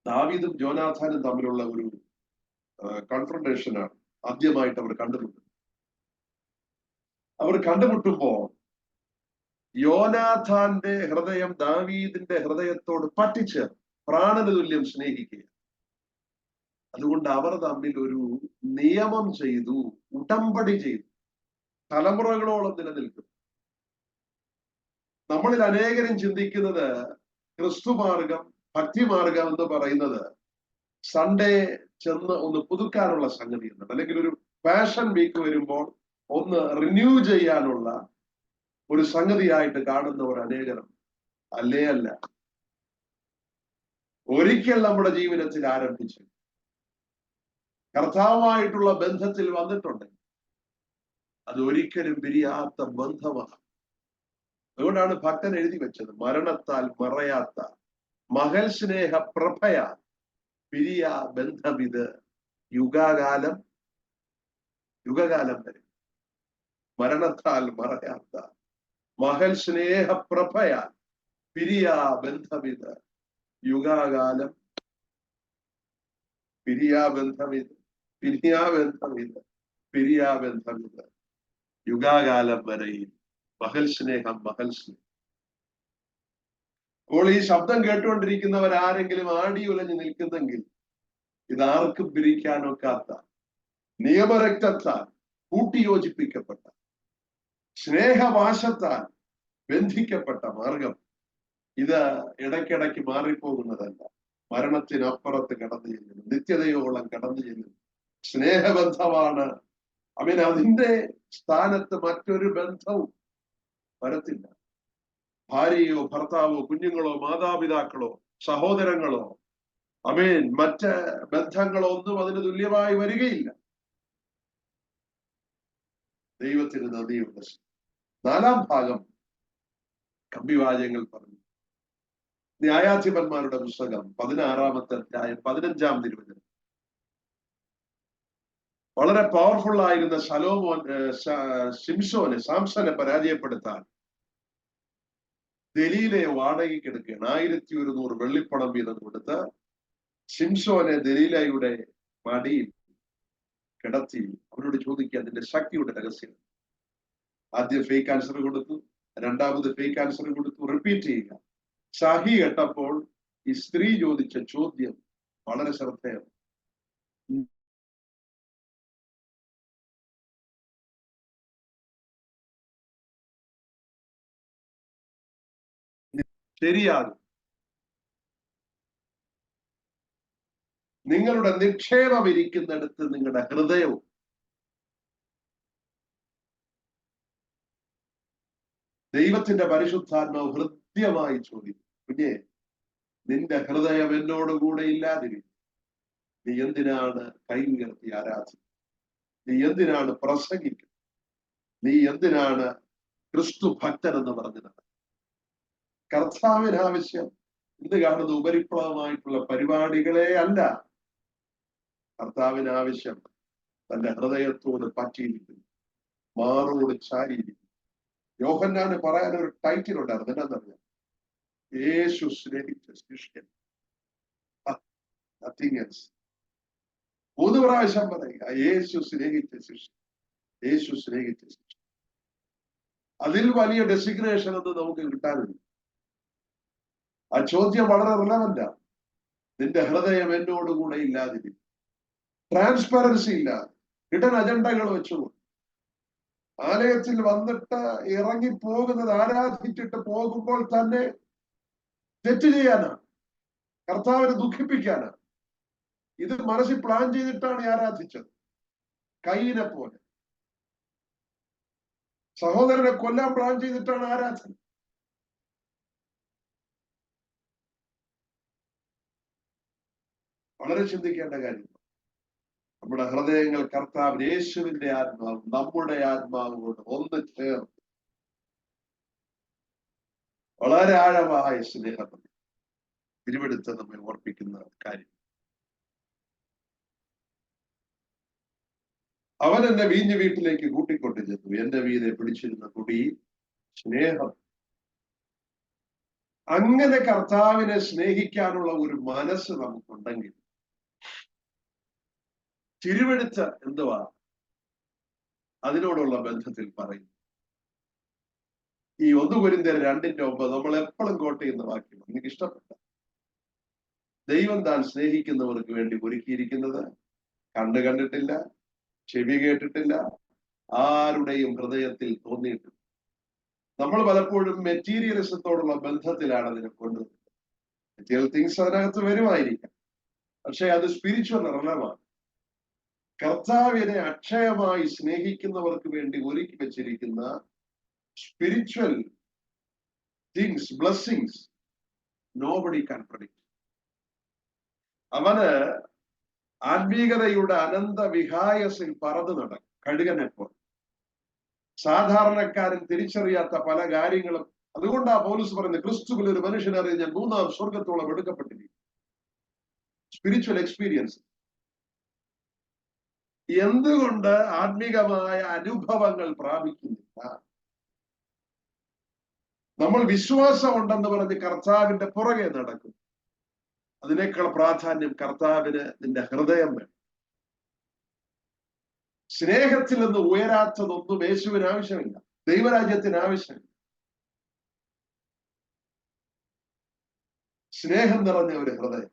ദാവീദും ജോനാഥാനും തമ്മിലുള്ള ഒരു കോൺഫ്രണ്ടേഷനാണ്. ആദ്യമായിട്ട് അവർ കണ്ടുമുട്ടുമ്പോ യോനാഥാന്റെ ഹൃദയം ദാവീദിന്റെ ഹൃദയത്തോട് പറ്റിച്ചേർന്ന് പ്രാണന് തുല്യം സ്നേഹിക്കുക. അതുകൊണ്ട് അവർ തമ്മിൽ ഒരു നിയമം ചെയ്തു, ഉടമ്പടി ചെയ്തു, തലമുറകളോളം നിലനിൽക്കും. നമ്മളിൽ അനേകരും ചിന്തിക്കുന്നത് ക്രിസ്തുമാർഗം, ഭക്തിമാർഗം എന്ന് പറയുന്നത് സൺഡേ ചെന്ന് ഒന്ന് പുതുക്കാനുള്ള സംഗതി എന്നാണ്. അല്ലെങ്കിൽ ഒരു പാഷൻ വീക്ക് വരുമ്പോൾ ഒന്ന് റിന്യൂ ചെയ്യാനുള്ള ഒരു സംഗതിയായിട്ട് കാണുന്നവർ അനേകരും. അല്ല. ഒരിക്കൽ നമ്മുടെ ജീവിതത്തിൽ ആരംഭിച്ച് കർത്താവുമായിട്ടുള്ള ബന്ധത്തിൽ വന്നിട്ടുണ്ട്, അത് ഒരിക്കലും പിരിയാത്ത ബന്ധമാണ്. അതുകൊണ്ടാണ് ഭക്തൻ എഴുതി വെച്ചത്, മരണത്താൽ മറയാത്ത മഹൽ സ്നേഹ പ്രഭയാ പിരിയാ ബന്ധമിത് യുഗകാലം വരെ. മരണത്താൽ മറയാത്ത മഹൽ സ്നേഹ പ്രഭയാ പിരിയാ ബന്ധമിത് യുഗകാലം. പിരിയാ ബന്ധമിത് യുഗകാലം വരെയും മഹൽ സ്നേഹം. അപ്പോൾ ഈ ശബ്ദം കേട്ടുകൊണ്ടിരിക്കുന്നവരാരെങ്കിലും ആടി ഉലഞ്ഞു നിൽക്കുന്നെങ്കിൽ ഇതാർക്കും പിരിക്കാനൊക്കാത്ത, നിയമരക്തത്താൽ കൂട്ടിയോജിപ്പിക്കപ്പെട്ട, സ്നേഹവാശത്താൽ ബന്ധിക്കപ്പെട്ട മാർഗം. ഇത് ഇടയ്ക്കിടയ്ക്ക് മാറിപ്പോകുന്നതല്ല. മരണത്തിനപ്പുറത്ത് കടന്നു ചെല്ലുന്നു, നിത്യതയോളം കടന്നു ചെല്ലുന്നു സ്നേഹബന്ധമാണ്. അതിന്റെ സ്ഥാനത്ത് മറ്റൊരു ബന്ധവും വരത്തില്ല. ഭാര്യയോ ഭർത്താവോ കുഞ്ഞുങ്ങളോ മാതാപിതാക്കളോ സഹോദരങ്ങളോ മറ്റ് ബന്ധങ്ങളോ ഒന്നും അതിന് തുല്യമായി വരികയില്ല. ദൈവത്തിന് നന്ദിയുണ്ട്. 4-ാം ഭാഗം കമ്പിവാചകങ്ങൾ പറഞ്ഞു. ന്യായാധിപന്മാരുടെ പുസ്തകം 16-ാമത്തെ അധ്യായം 15-ാം തിരുവചനം. വളരെ പവർഫുൾ ആയിരുന്ന സാംസനെ പരാജയപ്പെടുത്താൻ ദലീലയെ വാടകയ്ക്ക് എടുക്കുകയാണ്. 1100 വെള്ളിപ്പണം വീതം കൊടുത്ത് ശിംശോനെ ദലീലയുടെ മടിയിൽ കിടത്തി അവരോട് ചോദിക്കുക അതിന്റെ ശക്തിയുടെ രഹസ്യം. ആദ്യം ഫേക്ക് ആൻസർ കൊടുത്തു, രണ്ടാമത് ഫേക്ക് ആൻസർ കൊടുത്തു, റിപ്പീറ്റ് ചെയ്യുക. ഷാഹി കേട്ടപ്പോൾ ഈ സ്ത്രീ ചോദിച്ച ചോദ്യം വളരെ ശ്രദ്ധേയം. ശരിയാകും. നിങ്ങളുടെ നിക്ഷേപം ഇരിക്കുന്നിടത്ത് നിങ്ങളുടെ ഹൃദയവും. ദൈവത്തിന്റെ പരിശുദ്ധാത്മാവ് ഹൃദ്യമായി ചോദിക്കും, കുഞ്ഞെ, നിന്റെ ഹൃദയം എന്നോടുകൂടെ ഇല്ലാതിരിക്കും. നീ എന്തിനാണ് കൈ ഉയർത്തി ആരാധിക്കുന്നത്? നീ എന്തിനാണ് പ്രസംഗിക്കുന്നത്? നീ എന്തിനാണ് ക്രിസ്തു ഭക്തൻ എന്ന് പറഞ്ഞത്? കർത്താവിന് ആവശ്യം ഇന്ന് കാണുന്ന ഉപരിപ്ലവമായിട്ടുള്ള പരിപാടികളെ അല്ല. കർത്താവിന് ആവശ്യം തന്റെ ഹൃദയത്തോട് പറ്റിയിരിക്കുന്നു, മാറോട് ചാരിയിരിക്കുന്നു. യോഹന്നാന് പറയാൻ ഒരു ടൈറ്റിൽ ഉണ്ടായിരുന്നു, എന്താണെന്നറിയാം? യേശു സ്നേഹിച്ച ശിഷ്യൻ. Nothing else. 3 പ്രാവശ്യം പറയുക, യേശു സ്നേഹിച്ച ശിഷ്യൻ, യേശു സ്നേഹിച്ച ശിഷ്യൻ. അതിൽ വലിയ ഡെസിഗ്നേഷൻ ഒന്നും നമുക്ക് കിട്ടാനില്ല. ആ ചോദ്യം വളരെ റിലവന്റാ. നിന്റെ ഹൃദയം എന്നോടുകൂടെ ഇല്ലാതിരിക്കും. ട്രാൻസ്പെറൻസി ഇല്ലാതെ ഹിഡൻ അജണ്ടകൾ വെച്ചുകൊണ്ട് ആലയത്തിൽ വന്നിട്ട് ഇറങ്ങി പോകുന്നത് ആരാധിച്ചിട്ട് പോകുമ്പോൾ തന്നെ തെറ്റ് ചെയ്യാനാണ്, കർത്താവിനെ ദുഃഖിപ്പിക്കാനാണ്. ഇത് മനസ്സിൽ പ്ലാൻ ചെയ്തിട്ടാണ് ആരാധിച്ചത്. കയ്യിനെ പോലെ സഹോദരനെ കൊല്ലാൻ പ്ലാൻ ചെയ്തിട്ടാണ് ആരാധന. വളരെ ചിന്തിക്കേണ്ട കാര്യം. നമ്മുടെ ഹൃദയങ്ങൾ കർത്താവ് യേശുവിന്റെ ആത്മാവ് നമ്മുടെ ആത്മാവ് കൊണ്ട് ഒന്ന് ചേർന്ന് വളരെ ആഴമായ സ്നേഹം തിരുവെടുത്ത് നമ്മെ ഓർപ്പിക്കുന്ന കാര്യം. അവൻ എന്നെ വീഞ്ഞു വീട്ടിലേക്ക് കൂട്ടിക്കൊണ്ടു ചെന്നു. എന്റെ വീതെ പിടിച്ചിരുന്ന കുടി സ്നേഹം. അങ്ങനെ കർത്താവിനെ സ്നേഹിക്കാനുള്ള ഒരു മനസ്സ് നമുക്കുണ്ടെങ്കിൽ തിരുവെടുത്ത് എന്തുവാ അതിനോടുള്ള ബന്ധത്തിൽ പറയും. ഈ 1 കൊരിന്ത്യർ 2:9 നമ്മൾ എപ്പോഴും കോട്ട് ചെയ്യുന്ന വാക്യം എനിക്ക് ഇഷ്ടപ്പെട്ട. ദൈവം താൻ സ്നേഹിക്കുന്നവർക്ക് വേണ്ടി ഒരുക്കിയിരിക്കുന്നത് കണ്ടിട്ടില്ല, ചെവി കേട്ടിട്ടില്ല, ആരുടെയും ഹൃദയത്തിൽ തോന്നിയിട്ടില്ല. നമ്മൾ പലപ്പോഴും മെറ്റീരിയലിസത്തോടുള്ള ബന്ധത്തിലാണ് അതിനെ കൊണ്ടുവരുന്നത്. മെറ്റീരിയൽ തിങ്സ് അതിനകത്ത് വരുമായിരിക്കാം, പക്ഷെ അത് സ്പിരിച്വൽ റിലമാണ്. കർത്താവിനെ അക്ഷയമായി സ്നേഹിക്കുന്നവർക്ക് വേണ്ടി ഒരുക്കി വെച്ചിരിക്കുന്ന spiritual things, blessings, nobody can predict. അവന് ആത്മീകതയുടെ അനന്ത വിഹായസിൽ പറന്നു നടക്കും കഴുകനെ പോലെ. സാധാരണക്കാരൻ തിരിച്ചറിയാത്ത പല കാര്യങ്ങളും. അതുകൊണ്ടാ പൗലോസ് പറയുന്നത്, ക്രിസ്തുവിൽ ഒരു മനുഷ്യനറിയ ഞാൻ 3-ാം സ്വർഗത്തോളം എടുക്കപ്പെട്ടിരിക്കും. Spiritual experience. എന്തുകൊണ്ട് ആത്മീകമായ അനുഭവങ്ങൾ പ്രാപിക്കുന്നില്ല? നമ്മൾ വിശ്വാസം ഉണ്ടെന്ന് പറഞ്ഞ് കർത്താവിന്റെ പുറകെ നടക്കും. അതിനേക്കാൾ പ്രാധാന്യം കർത്താവിന് നിന്റെ ഹൃദയം വേണം. സ്നേഹത്തിൽ നിന്ന് ഉയരാത്തതൊന്നും യേശുവിന് ആവശ്യമില്ല, ദൈവരാജ്യത്തിന് ആവശ്യമില്ല. സ്നേഹം നിറഞ്ഞ ഒരു ഹൃദയം,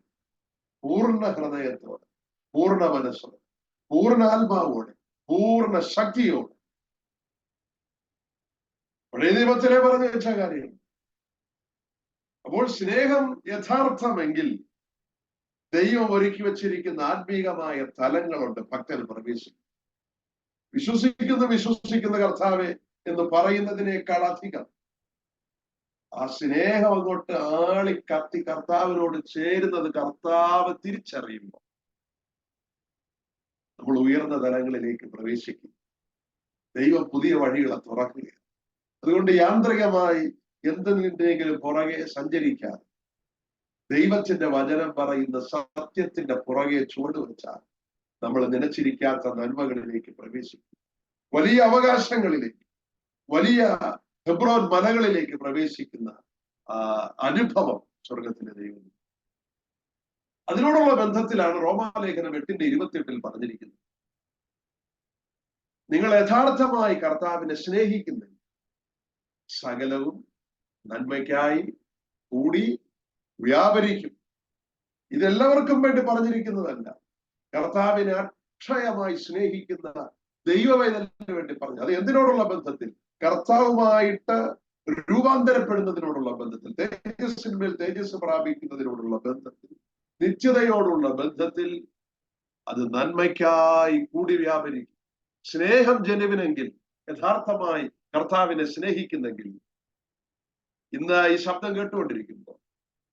പൂർണ്ണ ഹൃദയത്തോടെ, പൂർണ്ണ മനസ്സോടെ, പൂർണ്ണ ആത്മാവോടെ, പൂർണ്ണ ശക്തിയോടെ. പഴയ നിയമത്തിലെ പറഞ്ഞു വെച്ച കാര്യം. അപ്പോൾ സ്നേഹം യഥാർത്ഥമെങ്കിൽ ദൈവം ഒരുക്കി വച്ചിരിക്കുന്ന ആത്മീകമായ തലങ്ങളുണ്ട് ഭക്തന് പ്രവേശിക്കും. വിശ്വസിക്കുന്ന കർത്താവെ എന്ന് പറയുന്നതിനേക്കാൾ അധികം ആ സ്നേഹം അങ്ങോട്ട് ആളി കത്തി കർത്താവിനോട് ചേരുന്നത് കർത്താവ് തിരിച്ചറിയുമ്പോൾ നമ്മൾ ഉയർന്ന തലങ്ങളിലേക്ക് പ്രവേശിക്കും. ദൈവം പുതിയ വഴികളെ തുറക്കുകയാണ്. അതുകൊണ്ട് യാന്ത്രികമായി എന്തെങ്കിലും പുറകെ സഞ്ചരിക്കാതെ ദൈവത്തിന്റെ വചനം പറയുന്ന സത്യത്തിന്റെ പുറകെ ചുവടുവെച്ചാൽ നമ്മൾ നനച്ചിരിക്കാത്ത നന്മകളിലേക്ക് പ്രവേശിക്കും. വലിയ അവകാശങ്ങളിലേക്ക്, വലിയ ഹെബ്രോൻ മലകളിലേക്ക് പ്രവേശിക്കുന്ന അനുഭവം സ്വർഗത്തിന്റെ ദൈവം. അതിനോടുള്ള ബന്ധത്തിലാണ് റോമാലേഖനം 8:28 പറഞ്ഞിരിക്കുന്നത്, നിങ്ങൾ യഥാർത്ഥമായി കർത്താവിനെ സ്നേഹിക്കുന്നെങ്കിൽ സകലവും നന്മയ്ക്കായി കൂടി വ്യാപരിക്കും. ഇതെല്ലാവർക്കും വേണ്ടി പറഞ്ഞിരിക്കുന്നതല്ല, കർത്താവിനെ അക്ഷയമായി സ്നേഹിക്കുന്ന ദൈവവേദനത്തിന് വേണ്ടി പറഞ്ഞു. അത് എന്തിനോടുള്ള ബന്ധത്തിൽ? കർത്താവുമായിട്ട് രൂപാന്തരപ്പെടുന്നതിനോടുള്ള ബന്ധത്തിൽ, തേജസ്സിന്മേൽ തേജസ് പ്രാപിക്കുന്നതിനോടുള്ള ബന്ധത്തിൽ, നിത്യതയോടുള്ള ബന്ധത്തിൽ. അത് നന്മയ്ക്കായി കൂടി വ്യാപരിക്കും. സ്നേഹം ജനുവിനെങ്കിൽ, യഥാർത്ഥമായി കർത്താവിനെ സ്നേഹിക്കുന്നെങ്കിൽ, ഇന്ന് ഈ ശബ്ദം കേട്ടുകൊണ്ടിരിക്കുമ്പോൾ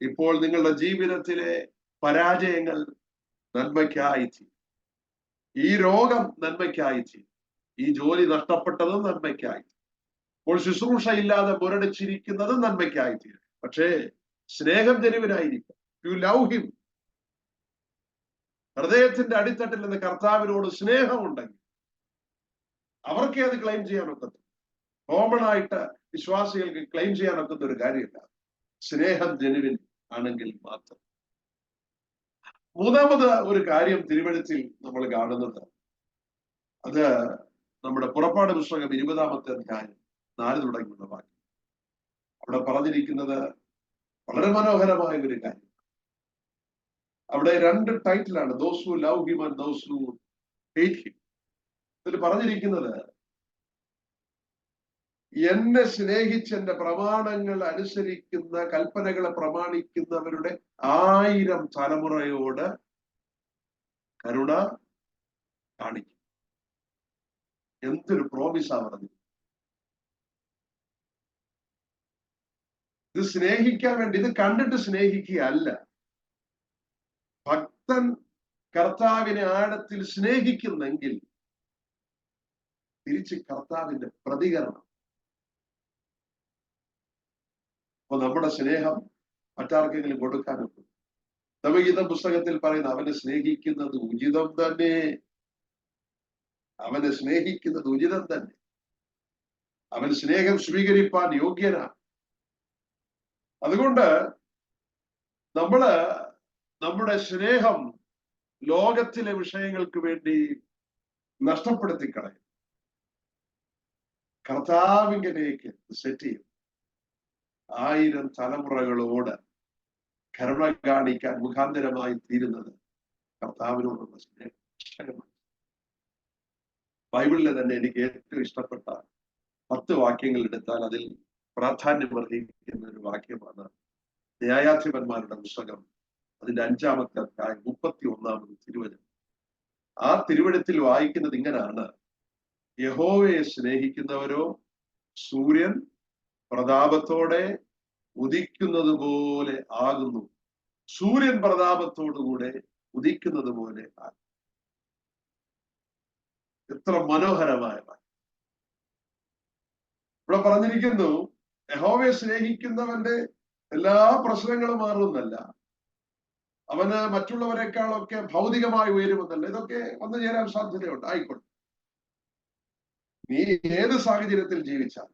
ഇപ്പോൾ നിങ്ങളുടെ ജീവിതത്തിലെ പരാജയങ്ങൾ നന്മയ്ക്കായി തീരും. ഈ രോഗം നന്മയ്ക്കായി തീരും. ഈ ജോലി നഷ്ടപ്പെട്ടതും നന്മയ്ക്കായി തീരും. ഇപ്പോൾ ശുശ്രൂഷയില്ലാതെ മുരടിച്ചിരിക്കുന്നതും നന്മയ്ക്കായി തീരും. പക്ഷേ സ്നേഹം ജനുവിനായിരിക്കും. You love him. ഹൃദയത്തിന്റെ അടിത്തട്ടിൽ നിന്ന് കർത്താവിനോട് സ്നേഹമുണ്ടെങ്കിൽ അവർക്കേ അത് ക്ലെയിം ചെയ്യാനൊക്കത്തു. കോമൺ ആയിട്ട് വിശ്വാസികൾക്ക് ക്ലെയിം ചെയ്യാനൊക്കുന്ന ഒരു കാര്യമില്ല. സ്നേഹം ജനുവിൻ ആണെങ്കിൽ മാത്രം. മൂന്നാമത് ഒരു കാര്യം തിരുവെഴുത്തിൽ നമ്മൾ കാണുന്നത്, അത് നമ്മുടെ പുറപ്പാട് പുസ്തകം 20-ാമത്തെ അധ്യായം 4 തുടങ്ങിയുള്ള വാക്യം. അവിടെ പറഞ്ഞിരിക്കുന്നത് വളരെ മനോഹരമായ ഒരു കാര്യം. അവിടെ 2 ടൈറ്റിലാണ്, those who love him and those who hate him. ഇതിൽ പറഞ്ഞിരിക്കുന്നത് എന്നെ സ്നേഹിച്ച് എന്റെ പ്രമാണങ്ങൾ അനുസരിക്കുന്ന, കൽപ്പനകളെ പ്രമാണിക്കുന്നവരുടെ 1000 തലമുറയോട് കരുണ കാണിക്കും. എന്തൊരു പ്രോമിസാ പറഞ്ഞു. ഇത് സ്നേഹിക്കാൻ വേണ്ടി, ഇത് കണ്ടിട്ട് സ്നേഹിക്കുകയല്ല. ഭക്തൻ കർത്താവിനെ ആഴത്തിൽ സ്നേഹിക്കുന്നെങ്കിൽ തിരിച്ച് കർത്താവിന്റെ പ്രതികരണം. അപ്പൊ നമ്മുടെ സ്നേഹം മറ്റാർക്കെങ്കിലും കൊടുക്കാനുണ്ട്. നവഗീത പുസ്തകത്തിൽ പറയുന്ന അവനെ സ്നേഹിക്കുന്നത് ഉചിതം തന്നെ. അവനെ സ്നേഹിക്കുന്നത് ഉചിതം തന്നെ. അവൻ സ്നേഹം സ്വീകരിപ്പാൻ യോഗ്യനാണ്. അതുകൊണ്ട് നമ്മുടെ സ്നേഹം ലോകത്തിലെ വിഷയങ്ങൾക്ക് വേണ്ടി നഷ്ടപ്പെടുത്തി കളയും. കർത്താവിലേക്ക് സെറ്റ് ചെയ്യും. 1000 തലമുറകളോട് കരുണ കാണിക്കാൻ മുഖാന്തരമായി തീരുന്നത് കർത്താവിനോടുള്ള സ്നേഹമാണ്. ബൈബിളിലെ തന്നെ എനിക്ക് ഏറ്റവും ഇഷ്ടപ്പെട്ട 10 വാക്യങ്ങൾ എടുത്താൽ അതിൽ പ്രാധാന്യം അർഹിക്കുന്ന ഒരു വാക്യമാണ് ന്യായാധിപന്മാരുടെ പുസ്തകം, അതിന്റെ 5-ാമത്തെ അധ്യായം 31-ാമത് തിരുവചനം. ആ തിരുവചനത്തിൽ വായിക്കുന്നത് ഇങ്ങനാണ്: യഹോവയെ സ്നേഹിക്കുന്നവരോ സൂര്യൻ പ്രതാപത്തോടെ ഉദിക്കുന്നത് പോലെ ആകുന്നു. സൂര്യൻ പ്രതാപത്തോടുകൂടെ ഉദിക്കുന്നത് പോലെ ആകും. എത്ര മനോഹരമായ വാക്യം. ഇവിടെ പറഞ്ഞിരിക്കുന്നു, യഹോവയെ സ്നേഹിക്കുന്നവന്റെ എല്ലാ പ്രശ്നങ്ങളും മാറുമെന്നല്ല, അവന് മറ്റുള്ളവരെക്കാളൊക്കെ ഭൗതികമായി ഉയരുമെന്നല്ല. ഇതൊക്കെ വന്നു ചേരാൻ സാധ്യതയുണ്ട്, ആയിക്കോട്ടെ. നീ ഏത് സാഹചര്യത്തിൽ ജീവിച്ചാൽ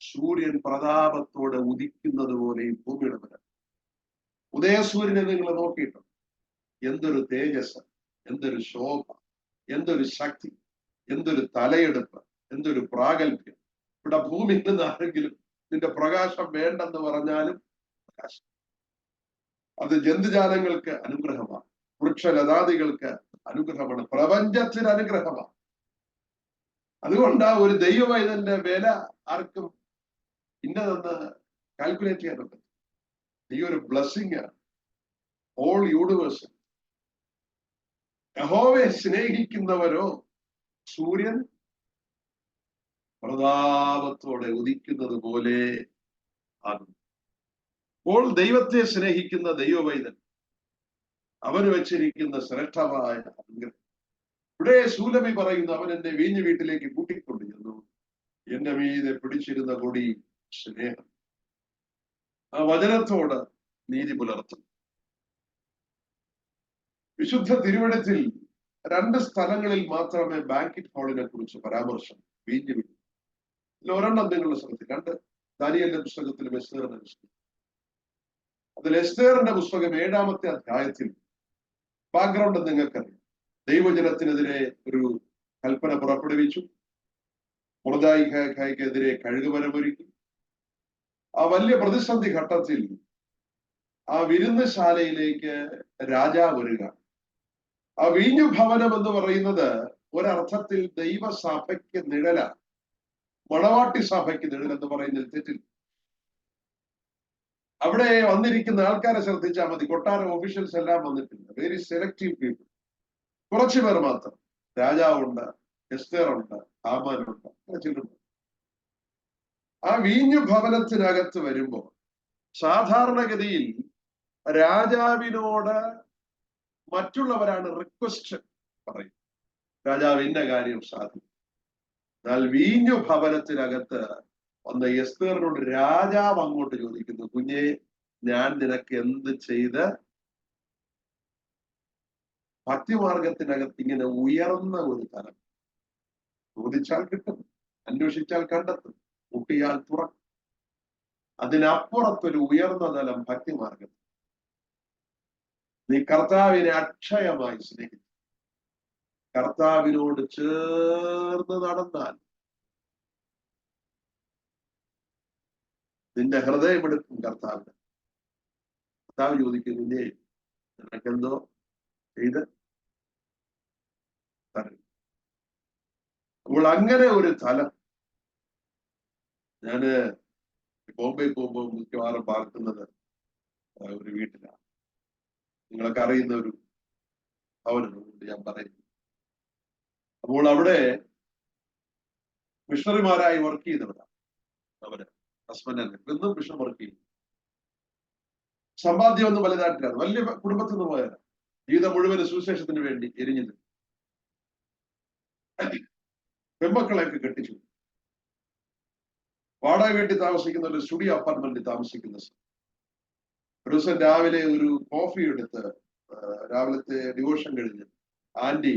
സൂര്യൻ പ്രതാപത്തോടെ ഉദിക്കുന്നത് പോലെ ഈ ഭൂമിയുടെ മേൽ ഉദയസൂര്യനെ നിങ്ങൾ നോക്കിയിട്ടുണ്ട്. എന്തൊരു തേജസ്, എന്തൊരു ശോഭ, എന്തൊരു ശക്തി, എന്തൊരു തലയെടുപ്പ്, എന്തൊരു പ്രാഗൽഭ്യം. ഇവിടെ ഭൂമിയിൽ നിന്ന് ആരെങ്കിലും നിന്റെ പ്രകാശം വേണ്ടെന്ന് പറഞ്ഞാലും പ്രകാശം. അത് ജന്തുജാലങ്ങൾക്ക് അനുഗ്രഹമാണ്, വൃക്ഷലതാദികൾക്ക് അനുഗ്രഹമാണ്, പ്രപഞ്ചത്തിന് അനുഗ്രഹമാണ്. അതുകൊണ്ട് ഒരു ദൈവവൈതന്റെ വില ആർക്കും ഇന്നതെന്ന് കാൽക്കുലേറ്റ് ചെയ്യാൻ പറ്റും. ഈ ഒരു ബ്ലെസ്സിങ് ആണ് ഹോൾ യൂണിവേഴ്സ്. യഹോവയെ സ്നേഹിക്കുന്നവരോ സൂര്യൻ പ്രതാപത്തോടെ ഉദിക്കുന്നത് പോലെ ആകും. അപ്പോൾ ദൈവത്തെ സ്നേഹിക്കുന്ന ദൈവവൈതൻ അവന് വെച്ചിരിക്കുന്ന ശ്രേഷ്ഠമായ അനുഗ്രഹം. ഇവിടെ ശൂലമി പറയുന്നു, അവൻ എന്റെ വീഞ്ഞു വീട്ടിലേക്ക് കൂട്ടിക്കൊണ്ടു ചെന്നു, എന്റെ മീതെ പിടിച്ചിരുന്ന കൊടി സ്നേഹം. ആ വചനത്തോട് നീതി പുലർത്തും. വിശുദ്ധ തിരുവചനത്തിൽ 2 സ്ഥലങ്ങളിൽ മാത്രമേ ബാങ്കറ്റ് ഹാളിനെ കുറിച്ച് പരാമർശം, വീഞ്ഞു വീട്ടിൽ. ഒരെണ്ണം നിങ്ങളുടെ ശ്രദ്ധത്തിൽ, 2 ദാനിയേലിന്റെ പുസ്തകത്തിലും എസ്തേറിന്റെ പുസ്തകം. അതിൽ എസ്തേറിന്റെ പുസ്തകം 7-ാമത്തെ അധ്യായത്തിൽ ബാക്ക്ഗ്രൗണ്ട് നിങ്ങൾക്കറിയാം. ദൈവജനത്തിനെതിരെ ഒരു കൽപ്പന പുറപ്പെടുവിച്ചു. മൊർദെഖായിക്കെതിരെ കഴുകുമരമൊരുക്കി. ആ വലിയ പ്രതിസന്ധി ഘട്ടത്തിൽ ആ വിരുന്നശാലയിലേക്ക് രാജാവ് വരിക. ആ വീഞ്ഞു ഭവനം എന്ന് പറയുന്നത് ഒരർത്ഥത്തിൽ ദൈവസഭയ്ക്ക് നിഴലാണ്, മണവാട്ടി സഭയ്ക്ക് നിഴൽ എന്ന് പറയുന്നതിൽ തെറ്റില്ല. അവിടെ വന്നിരിക്കുന്ന ആൾക്കാരെ ശ്രദ്ധിച്ചാൽ മതി. കൊട്ടാരം ഓഫീഷ്യൽസ് എല്ലാം വന്നിട്ടില്ല, വെരി സെലക്റ്റീവ് പീപ്പിൾ, കുറച്ചു പേർ മാത്രം. രാജാവുണ്ട്, എസ്തേറുണ്ട്, ഹാമാനുണ്ട്, ചിലരുണ്ട്. ആ വീഞ്ഞു ഭവനത്തിനകത്ത് വരുമ്പോൾ സാധാരണഗതിയിൽ രാജാവിനോട് മറ്റുള്ളവരാണ് റിക്വസ്റ്റ് പറയും, രാജാവ് ഇന്ന കാര്യം സാധിക്കും. എന്നാൽ വീഞ്ഞു ഭവനത്തിനകത്ത് വന്ന എസ്തേറിനോട് രാജാവ് അങ്ങോട്ട് ചോദിക്കുന്നു, കുഞ്ഞെ, ഞാൻ നിനക്ക് എന്ത് ചെയ്ത്? ഭക്തിമാർഗത്തിനകത്ത് ഇങ്ങനെ ഉയർന്ന ഒരു തലം. ചോദിച്ചാൽ കിട്ടും, അന്വേഷിച്ചാൽ കണ്ടെത്തും, മുട്ടിയാൽ തുറക്കും. അതിനപ്പുറത്തൊരു ഉയർന്ന തലം ഭക്തിമാർഗം. നീ കർത്താവിനെ അക്ഷയമായി സ്നേഹിച്ചു, കർത്താവിനോട് ചേർന്ന് നടന്നാൽ നിന്റെ ഹൃദയമെടുക്കും കർത്താവിന്. കർത്താവ് ചോദിക്കുന്നു, നിന്നെ നിനക്കെന്തോ ചെയ്ത് തരും. അപ്പോൾ അങ്ങനെ ഒരു തലം. ഞാന് ബോംബെ പോകുമ്പോൾ മിക്കവാറും പാർക്കുന്നത് ഒരു വീട്ടിലാണ്. നിങ്ങളൊക്കെ അറിയുന്ന ഒരു ഭവനമുണ്ട്, ഞാൻ പറയുന്നു. അപ്പോൾ അവിടെ മിഷണറിമാരായി വർക്ക് ചെയ്യുന്നവരാണ് അവര്. ഹസ്ബൻഡ് അല്ലേ, എന്നും മിഷൻ വർക്ക് ചെയ്യും. സമ്പാദ്യമൊന്നും വലുതായിട്ടില്ല, വലിയ കുടുംബത്തിൽ നിന്ന് പോയാലാണ്. ജീവിതം മുഴുവൻ സുവിശേഷത്തിന് വേണ്ടി എരിഞ്ഞത്. പെൺമക്കളെയൊക്കെ കെട്ടിച്ചു. വാടക വീട്ടിൽ താമസിക്കുന്ന ഒരു സ്റ്റുഡിയോ അപ്പാർട്ട്മെന്റിൽ താമസിക്കുന്ന ഒരു ദിവസം രാവിലെ ഒരു കോഫി എടുത്ത്, രാവിലത്തെ ഡിവോഷൻ കഴിഞ്ഞ് ആന്റി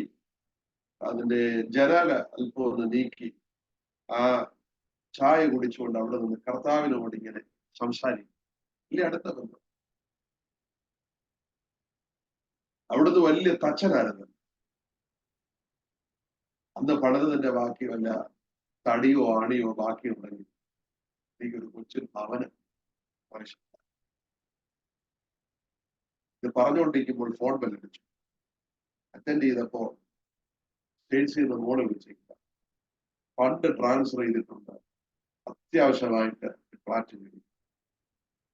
അതിന്റെ ജനാല അല്പം ഒന്ന് നീക്കി ആ ചായ കുടിച്ചുകൊണ്ട് അവിടെ നിന്ന് കർത്താവിനോട് ഇങ്ങനെ സംസാരിക്കും. ഇല്ല, അടുത്ത ബന്ധം. അവിടുന്ന് വലിയ തച്ചനായിരുന്നു. അന്ന് പണിതതിന്റെ ബാക്കി വല്ല തടിയോ ആണിയോ ബാക്കിയുണ്ടെങ്കിൽ എനിക്കൊരു കൊച്ചു ഭവനം ആവശ്യം. ഇത് പറഞ്ഞുകൊണ്ടിരിക്കുമ്പോൾ ഫോൺ ബെല്ലടിച്ചു. അറ്റൻഡ് ചെയ്തപ്പോ സ്റ്റേറ്റ്സിൽ നിന്ന് മോള് വിളിച്ചിരിക്കുക, ഫണ്ട് ട്രാൻസ്ഫർ ചെയ്തിട്ടുണ്ട്, അത്യാവശ്യമായിട്ട് ഫ്ലാറ്റ് വേണ്ടി.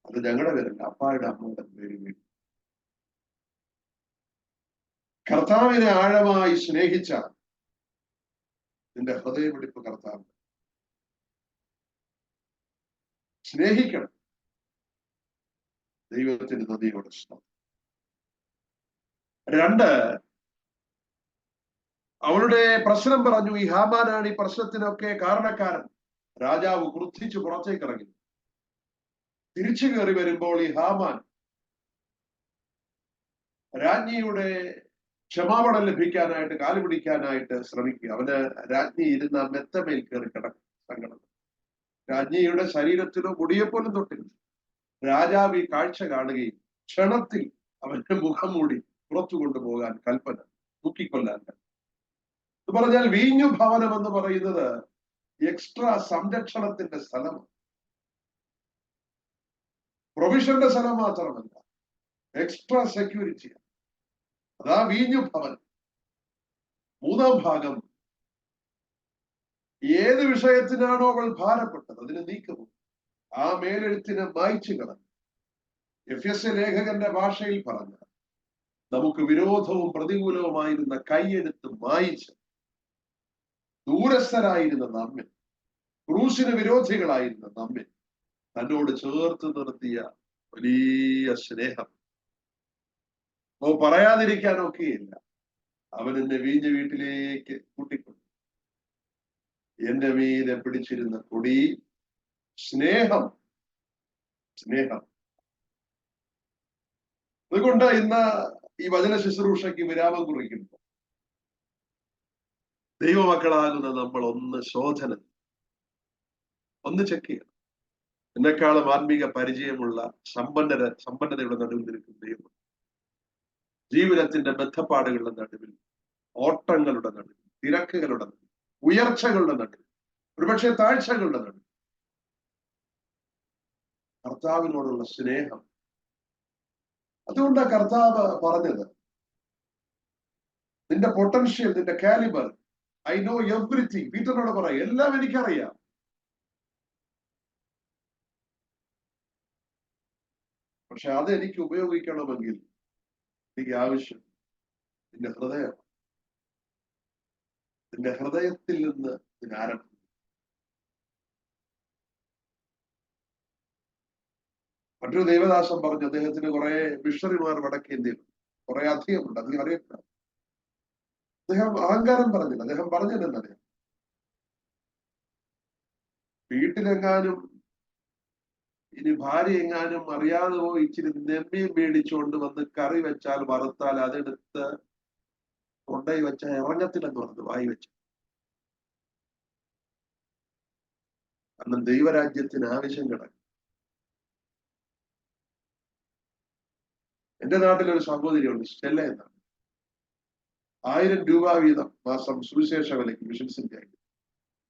അത് ഞങ്ങളുടെ പേരല്ല, അപ്പായുടെ അമ്മയുടെ പേര് വേണ്ടി. കർത്താവിനെ ആഴമായി സ്നേഹിച്ച നിന്റെ ഹൃദയമിടിപ്പ് കർത്താവ് സ്നേഹിക്കണം. ദൈവത്തിന്റെ നദിയോട് സ്നേഹം. 2, അവളുടെ പ്രശ്നം പറഞ്ഞു. ഈ ഹാമാനാണ് ഈ പ്രശ്നത്തിനൊക്കെ കാരണക്കാരൻ. രാജാവ് ക്രുദ്ധിച്ച് പുറത്തേക്ക് ഇറങ്ങി. തിരിച്ചു കയറി വരുമ്പോൾ ഈ ഹാമാൻ രാജ്ഞിയുടെ ക്ഷമാപണം ലഭിക്കാനായിട്ട് കാല് പിടിക്കാനായിട്ട് ശ്രമിക്കുക. അവന് രാജ്ഞി ഇരുന്ന മെത്തമേൽ കയറി കിടക്കും. സങ്കടം. രാജ്ഞിയുടെ ശരീരത്തിലോ മുടിയെപ്പോലും തൊട്ടില്ല. രാജാവ് ഈ കാഴ്ച കാണുകയും ക്ഷണത്തിൽ അവന്റെ മുഖം മൂടി പുറത്തു കൊണ്ടുപോകാൻ കൽപ്പന, തൂക്കിക്കൊല്ലാൻ. എന്ന് പറഞ്ഞാൽ വീഞ്ഞു ഭവനം എന്ന് പറയുന്നത് എക്സ്ട്രാ സംരക്ഷണത്തിന്റെ സ്ഥലമാണ്. പ്രൊവിഷന്റെ സ്ഥലം മാത്രമല്ല, എക്സ്ട്രാ സെക്യൂരിറ്റിയാണ്. അതാ വീഞ്ഞു ഭവനം. 3-ാം ഭാഗം, ഏത് വിഷയത്തിനാണോ അവൾ ഭാരപ്പെട്ടത് അതിന് നീക്കവും ആ മേലെഴുത്തിനെ മായ്ച്ചു കളഞ്ഞു. എഫെസ്യ ലേഖകന്റെ ഭാഷയിൽ പറഞ്ഞ, നമുക്ക് വിരോധവും പ്രതികൂലവുമായിരുന്ന കൈയെടുത്ത് മായിച്ച് ദൂരസ്ഥരായിരുന്ന നമ്മെ, ക്രൂശിന് വിരോധികളായിരുന്ന നമ്മെ തന്നോട് ചേർത്ത് നിർത്തിയ വലിയ സ്നേഹം പറയാതിരിക്കാനൊക്കെയില്ല. അവൻ എന്നെ വീഞ്ഞ വീട്ടിലേക്ക് കൂട്ടിക്കൊണ്ടു. എന്റെ മീതെ പിടിച്ചിരുന്ന കൊടി സ്നേഹം. സ്നേഹം. അതുകൊണ്ട് ഇന്ന് ഈ വചന ശുശ്രൂഷയ്ക്ക് വിരാമം കുറിക്കുമ്പോൾ ദൈവമക്കളാകുന്ന നമ്മൾ ഒന്ന് ശോധന, ഒന്ന് ചെക്ക് ചെയ്യണം. എന്നെക്കാളും ആത്മീക പരിചയമുള്ള സമ്പന്നതയുടെ നടുവിൽ നിൽക്കുന്ന ദൈവം, ജീവിതത്തിന്റെ ബന്ധപ്പാടുകളുടെ നടുവിൽ, ഓട്ടങ്ങളുടെ നടുവിൽ, തിരക്കുകളുടെ നടുവിൽ, ഉയർച്ചകളുടെ നടുവിൽ, ഒരുപക്ഷെ താഴ്ചകളുടെ നടുവിൽ കർത്താവിനോടുള്ള സ്നേഹം. അതുകൊണ്ടാണ് കർത്താവ് പറഞ്ഞത്, നിന്റെ പൊട്ടൻഷ്യൽ, നിന്റെ കാലിബർ, ഐ നോ എവ്രിതിങ്. പീറ്ററിനോട് പറയാം, എല്ലാം എനിക്കറിയാം. പക്ഷെ അത് എനിക്ക് ഉപയോഗിക്കണമെങ്കിൽ എനിക്ക് ആവശ്യം നിന്റെ ഹൃദയം. നിന്റെ ഹൃദയത്തിൽ നിന്ന് ആരംഭിക്കും. മറ്റൊരു ദേവദാസൻ പറഞ്ഞു, അദ്ദേഹത്തിന് കുറെ മിഷണറിമാർ വടക്കേ ഇന്ത്യയിൽ കുറെ അധികമുണ്ട്, അധികം അറിയപ്പെടാം. അദ്ദേഹം അഹങ്കാരം പറഞ്ഞില്ല. അദ്ദേഹം പറഞ്ഞതെന്നറിയാം, വീട്ടിലെങ്ങാനും ഇനി ഭാര്യ എങ്ങാനും അറിയാതെ പോയി ഇച്ചിരി നെമ്മീൻ മേടിച്ചുകൊണ്ട് വന്ന് കറി വെച്ചാൽ, വറുത്താൽ അതെടുത്ത് കൊണ്ടയി വെച്ചാൽ ഇറങ്ങത്തില്ലെന്ന് പറഞ്ഞു, വായി വെച്ചു. കാരണം ദൈവരാജ്യത്തിന് ആവശ്യം കിടക്കും. എന്റെ നാട്ടിലൊരു സഹോദരിയുണ്ട്, സ്റ്റെല്ല എന്നാണ്. 1000 രൂപ വീതം മാസം സുവിശേഷ വിലയ്ക്ക് മിഷൻസിന്റെ ആയിട്ട്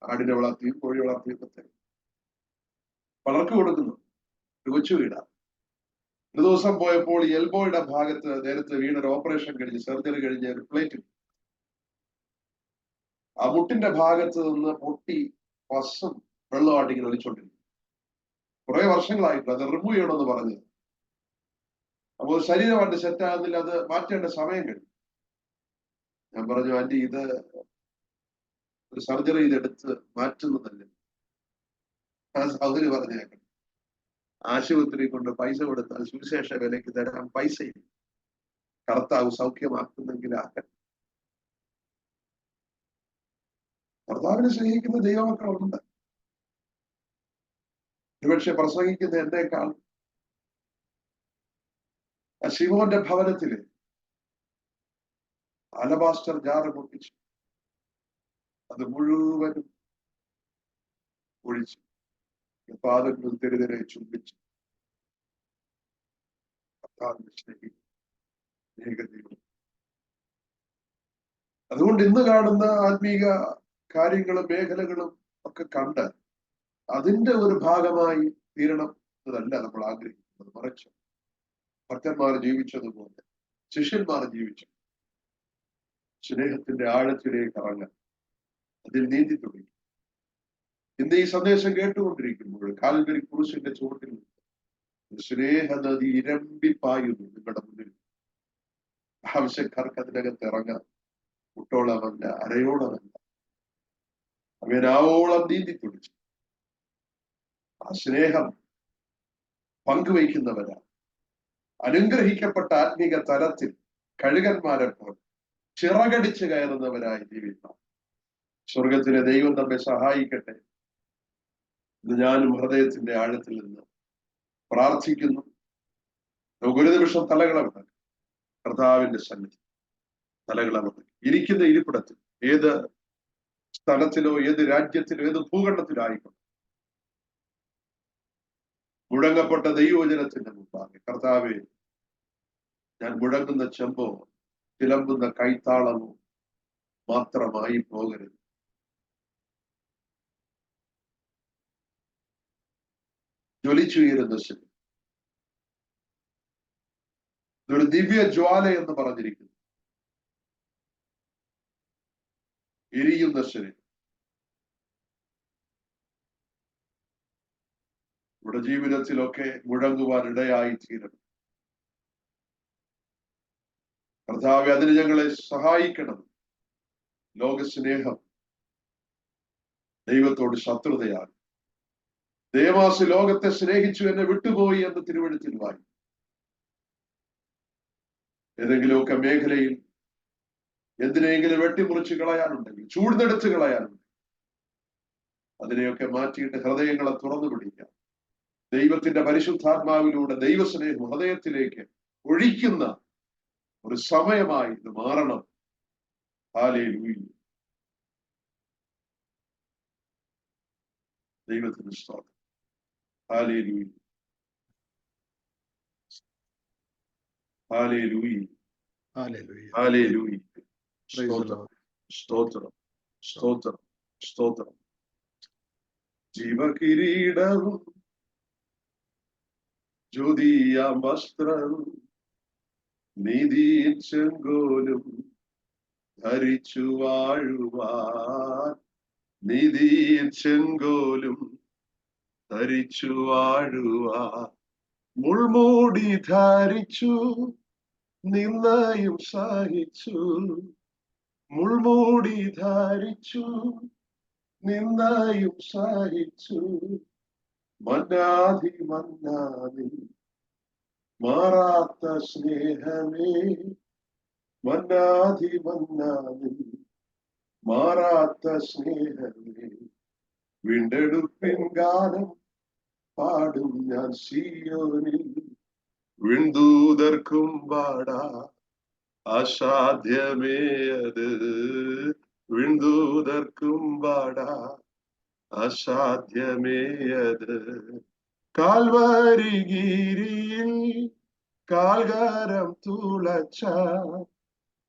ആടിനെ വളർത്തിയും കോഴി വളർത്തിയും ഒക്കെ പലർക്ക് കൊടുക്കുന്നു. കൊച്ചു വീടാണ്. ഒരു ദിവസം പോയപ്പോൾ എൽബോയുടെ ഭാഗത്ത് നേരത്തെ വീണൊരു ഓപ്പറേഷൻ കഴിഞ്ഞ് സർജറി കഴിഞ്ഞ ഒരു പ്ലേറ്റ്, ആ മുട്ടിന്റെ ഭാഗത്ത് നിന്ന് പൊട്ടി പസും വെള്ളമായിട്ട് ഇങ്ങനെ ഒലിച്ചോണ്ടിരിക്കും. കുറെ വർഷങ്ങളായിട്ട് അത് റിമൂവ് ചെയ്യണമെന്ന് പറഞ്ഞു. അപ്പോൾ ശരീരമായിട്ട് സെറ്റ് ആകുന്നില്ല, അത് മാറ്റേണ്ട സമയം കഴിഞ്ഞു. ഞാൻ പറഞ്ഞു, ആന്റി ഇത് ഒരു സർജറി ചെയ്തെടുത്ത് മാറ്റുന്നതല്ലേ. ആ സൗകര്യം പറഞ്ഞേക്കണം, ആശുപത്രി കൊണ്ട് പൈസ കൊടുത്താൽ സുവിശേഷ വിലയ്ക്ക് തരാൻ പൈസയില്ല, കർത്താവ് സൗഖ്യമാക്കുന്നെങ്കിൽ ആക്കണം. കർത്താവിനെ സ്നേഹിക്കുന്ന ദൈവമക്കളുണ്ട്. ഒരുപക്ഷെ പ്രസംഗിക്കുന്ന എന്നേക്കാൾ ആ ശിവോന്റെ ഭവനത്തില് അലബാസ്റ്റർ ജാറ് പൊട്ടിച്ചു, അത് മുഴുവനും ഒഴിച്ചു, പാദങ്ങൾ തെരുതെരെ ചുംബിച്ചു. കർത്താവിനെ സ്നേഹിക്കും ദൈവം. അതുകൊണ്ട് ഇന്ന് കാണുന്ന ആത്മീക കാര്യങ്ങളും മേഖലകളും ഒക്കെ കണ്ട് അതിന്റെ ഒരു ഭാഗമായി തീരണം എന്നതല്ല നമ്മൾ ആഗ്രഹിക്കുന്നത്. മറിച്ച് ഭക്തന്മാർ ജീവിച്ചതുപോലെ ശിഷ്യന്മാർ ജീവിച്ചു സ്നേഹത്തിന്റെ ആഴത്തിലേക്ക് ഇറങ്ങാൻ, അതിൽ നീന്തി തുടങ്ങി. ഇന്ന് ഈ സന്ദേശം കേട്ടുകൊണ്ടിരിക്കുമ്പോൾ കാൽവരി ക്രൂശിന്റെ ചുവട്ടിൽ സ്നേഹനദി ഇരമ്പിപ്പായുന്നു നിങ്ങളുടെ മുന്നിൽ. ആവശ്യക്കാർക്ക് അതിനകത്ത് ഇറങ്ങാം. കുട്ടോളമല്ല, അരയോളമല്ല, അവനാവോളം നീന്തി തുടിച്ചു. ആ സ്നേഹം പങ്കുവയ്ക്കുന്നവരാ അനുഗ്രഹിക്കപ്പെട്ട ആത്മീക തലത്തിൽ കഴുകന്മാരെ പോലെ ചിറകടിച്ച് കയറുന്നവരായി ജീവിക്കാം. സ്വർഗത്തിലെ ദൈവം നമ്മെ സഹായിക്കട്ടെ എന്ന് ഞാനും ഹൃദയത്തിന്റെ ആഴത്തിൽ നിന്ന് പ്രാർത്ഥിക്കുന്നു. നമുക്ക് ഒരു നിമിഷം തലകളമടക്കാം. കർത്താവിന്റെ സന്നിധി തലകളമടക്കാം. ഇരിക്കുന്ന ഇരിപ്പിടത്തിൽ, ഏത് സ്ഥലത്തിലോ ഏത് രാജ്യത്തിലോ ഏത് ഭൂഖണ്ഡത്തിലായിക്കോട്ടെ, മുഴങ്ങപ്പെട്ട ദൈവവചനത്തിന്റെ മുമ്പാകെ, കർത്താവെ, ഞാൻ മുഴങ്ങുന്ന ചെമ്പോ ചിലമ്പുന്ന കൈത്താളമോ മാത്രമായി പോകരുത്. ജ്വലിച്ചുയരുന്ന ശരി, ഇതൊരു ദിവ്യ ജ്വാല എന്ന് പറഞ്ഞിരിക്കുന്നു. എരിയുന്ന ശരി, നമ്മുടെ ജീവിതത്തിലൊക്കെ മുഴങ്ങുവാൻ ഇടയായി തീരണം. കർത്താവെ, അതിന് ഞങ്ങളെ സഹായിക്കണം. ലോകസ്നേഹം ദൈവത്തോട് ശത്രുതയാണ്. ദേവാസ് ലോകത്തെ സ്നേഹിച്ചു, എന്നെ വിട്ടുപോയി എന്ന് തിരുവെഴുത്തിൽ വായി. ഏതെങ്കിലുമൊക്കെ മേഖലയിൽ എന്തിനെങ്കിലും വെട്ടിമുറിച്ച് കളയാനുണ്ടെങ്കിൽ, ചൂഴ്ന്നെടുത്ത് കളയാനുണ്ടെങ്കിൽ, അതിനെയൊക്കെ മാറ്റിയിട്ട് ഹൃദയങ്ങളെ തുറന്നു പിടിക്കാം. ദൈവത്തിന്റെ പരിശുദ്ധാത്മാവിലൂടെ ദൈവസ്നേഹം ഹൃദയത്തിലേക്ക് ഒഴിക്കുന്ന ഒരു സമയമായി ഇത് മാറണം. ഹല്ലേലൂയ. ദൈവത്തിന് സ്തോത്രം. ഹല്ലേലൂയ, ഹല്ലേലൂയ, ഹല്ലേലൂയ. സ്തോത്രം, സ്തോത്രം, സ്തോത്രം, സ്തോത്രം. ജീവകിരീടവും ജ്യോതിയാം വസ്ത്രവും നീതിയിൻ ചെങ്കോലും ധരിച്ചു വാഴുവാൻ, നീതിയിൻ ചെങ്കോലും ധരിച്ചു വാഴുവാൻ, മുൾമൂടി ധരിച്ചു നിന്നയും സഹിച്ചു, മുൾമൂടി ധരിച്ചു നിന്നയും സഹിച്ചു, മന്നാതി മന്നാതി മാറാത്ത സ്നേഹമേ, മന്നാതി മന്നാതി മാറാത്ത സ്നേഹമേ, വീണ്ടെടുപ്പിൻ ഗാനം പാടും ഞാൻ സിയോനിൽ, വിൺദൂതർക്കും പാടാ അസാധ്യമേ അത്, വിൺദൂതർക്കും പാടാ അസാധ്യമേ അത്. കാൽവരിഗിരിയിൽ കാൽകരം തുളച്ച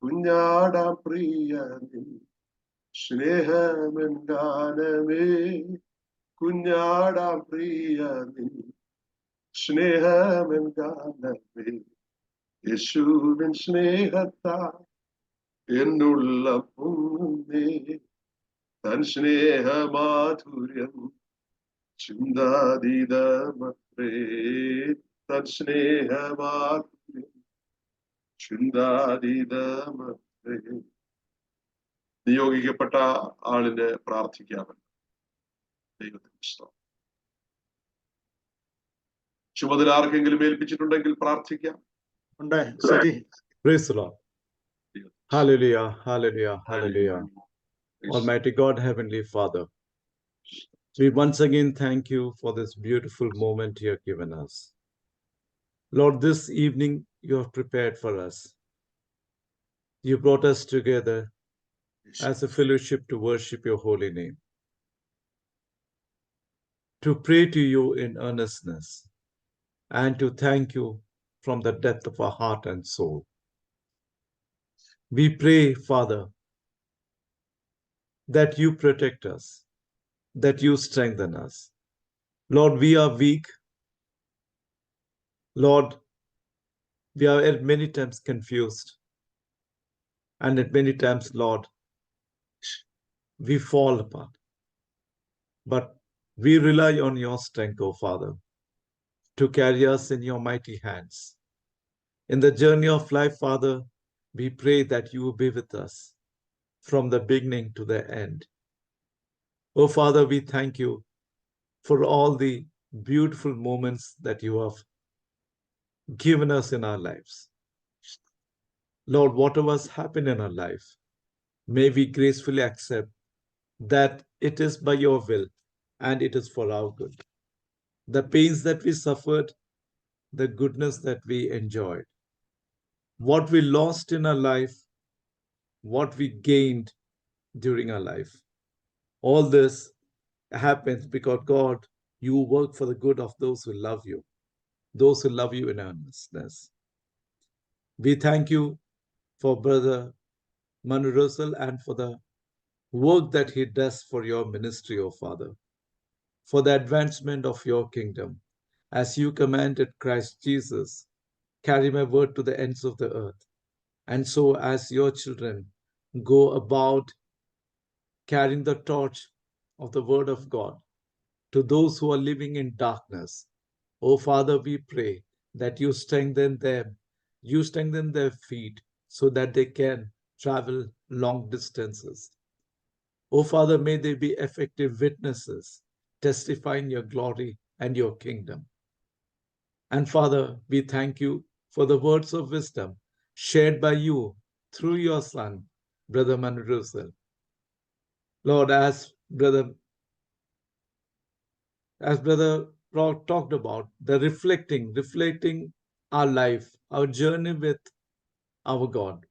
കുഞ്ഞാടാം പ്രിയനിൽ സ്നേഹമെൻ ഗാനമേ, കുഞ്ഞാടാം പ്രിയനിൽ സ്നേഹമെൻകാലമേ യേശുവിൻ സ്നേഹത്താ എന്നുള്ള പൊങ്ങുന്നേ തൻ സ്നേഹമാധുര്യം ചിന്താതീതമത്രേ തൻ സ്നേഹമാധുര്യം ചിന്താതീതമത്രേ. നിയോഗിക്കപ്പെട്ട ആളിന് പ്രാർത്ഥിക്കാമല്ലോ. ദൈവത്തിന് സ്തോത്രം. ചുമതല ആർക്കെങ്കിലും ഏൽപ്പിച്ചിട്ടുണ്ടെങ്കിൽ പ്രാർത്ഥിക്കാം. Praise the Lord. Hallelujah, hallelujah, hallelujah. Almighty God, Heavenly Father, we once again thank you for this beautiful moment you have given us. Lord, this evening you have prepared for us. You brought us together as a fellowship to worship your holy name, to pray to you in earnestness, and to thank you from the depth of our heart and soul. We pray, Father, that you protect us, that you strengthen us. Lord, we are weak. Lord, we are at many times confused. And at many times, Lord, we fall apart. But we rely on your strength, O Father, to carry us in your mighty hands. In the journey of life, Father, we pray that you will be with us from the beginning to the end. O Father, we thank you for all the beautiful moments that you have given us in our lives. Lord, whatever has happened in our life, may we gracefully accept that it is by your will and it is for our good. The pains that we suffered, the goodness that we enjoyed, what we lost in our life, what we gained during our life. All this happens because, God, you work for the good of those who love you, those who love you in earnestness. We thank you for Brother Manu Russell and for the work that he does for your ministry, O Father, for the advancement of your kingdom. As you commanded Christ Jesus, carry my word to the ends of the earth. And so as your children go about carrying the torch of the word of God to those who are living in darkness, O Father, we pray that you strengthen them, you strengthen their feet so that they can travel long distances. O Father, may they be effective witnesses, testifying your glory and your kingdom. And Father, we thank you for the words of wisdom shared by you through your son, Brother Manu Russell. Lord, as Brother Rock talked about, the reflecting our life, our journey with our God.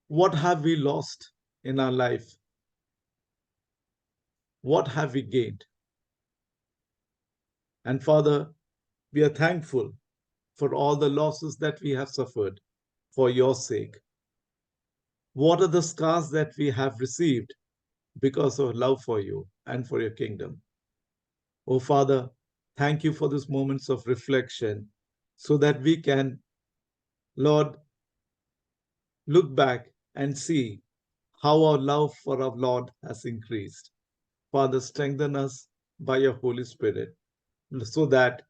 What have we lost in our life? What have we gained? And Father, we are thankful for all the losses that we have suffered for your sake. What are the scars that we have received because of love for you and for your kingdom? Oh Father, thank you for these moments of reflection so that we can, Lord, look back and see how our love for our Lord has increased. Father, strengthen us by your Holy Spirit so that,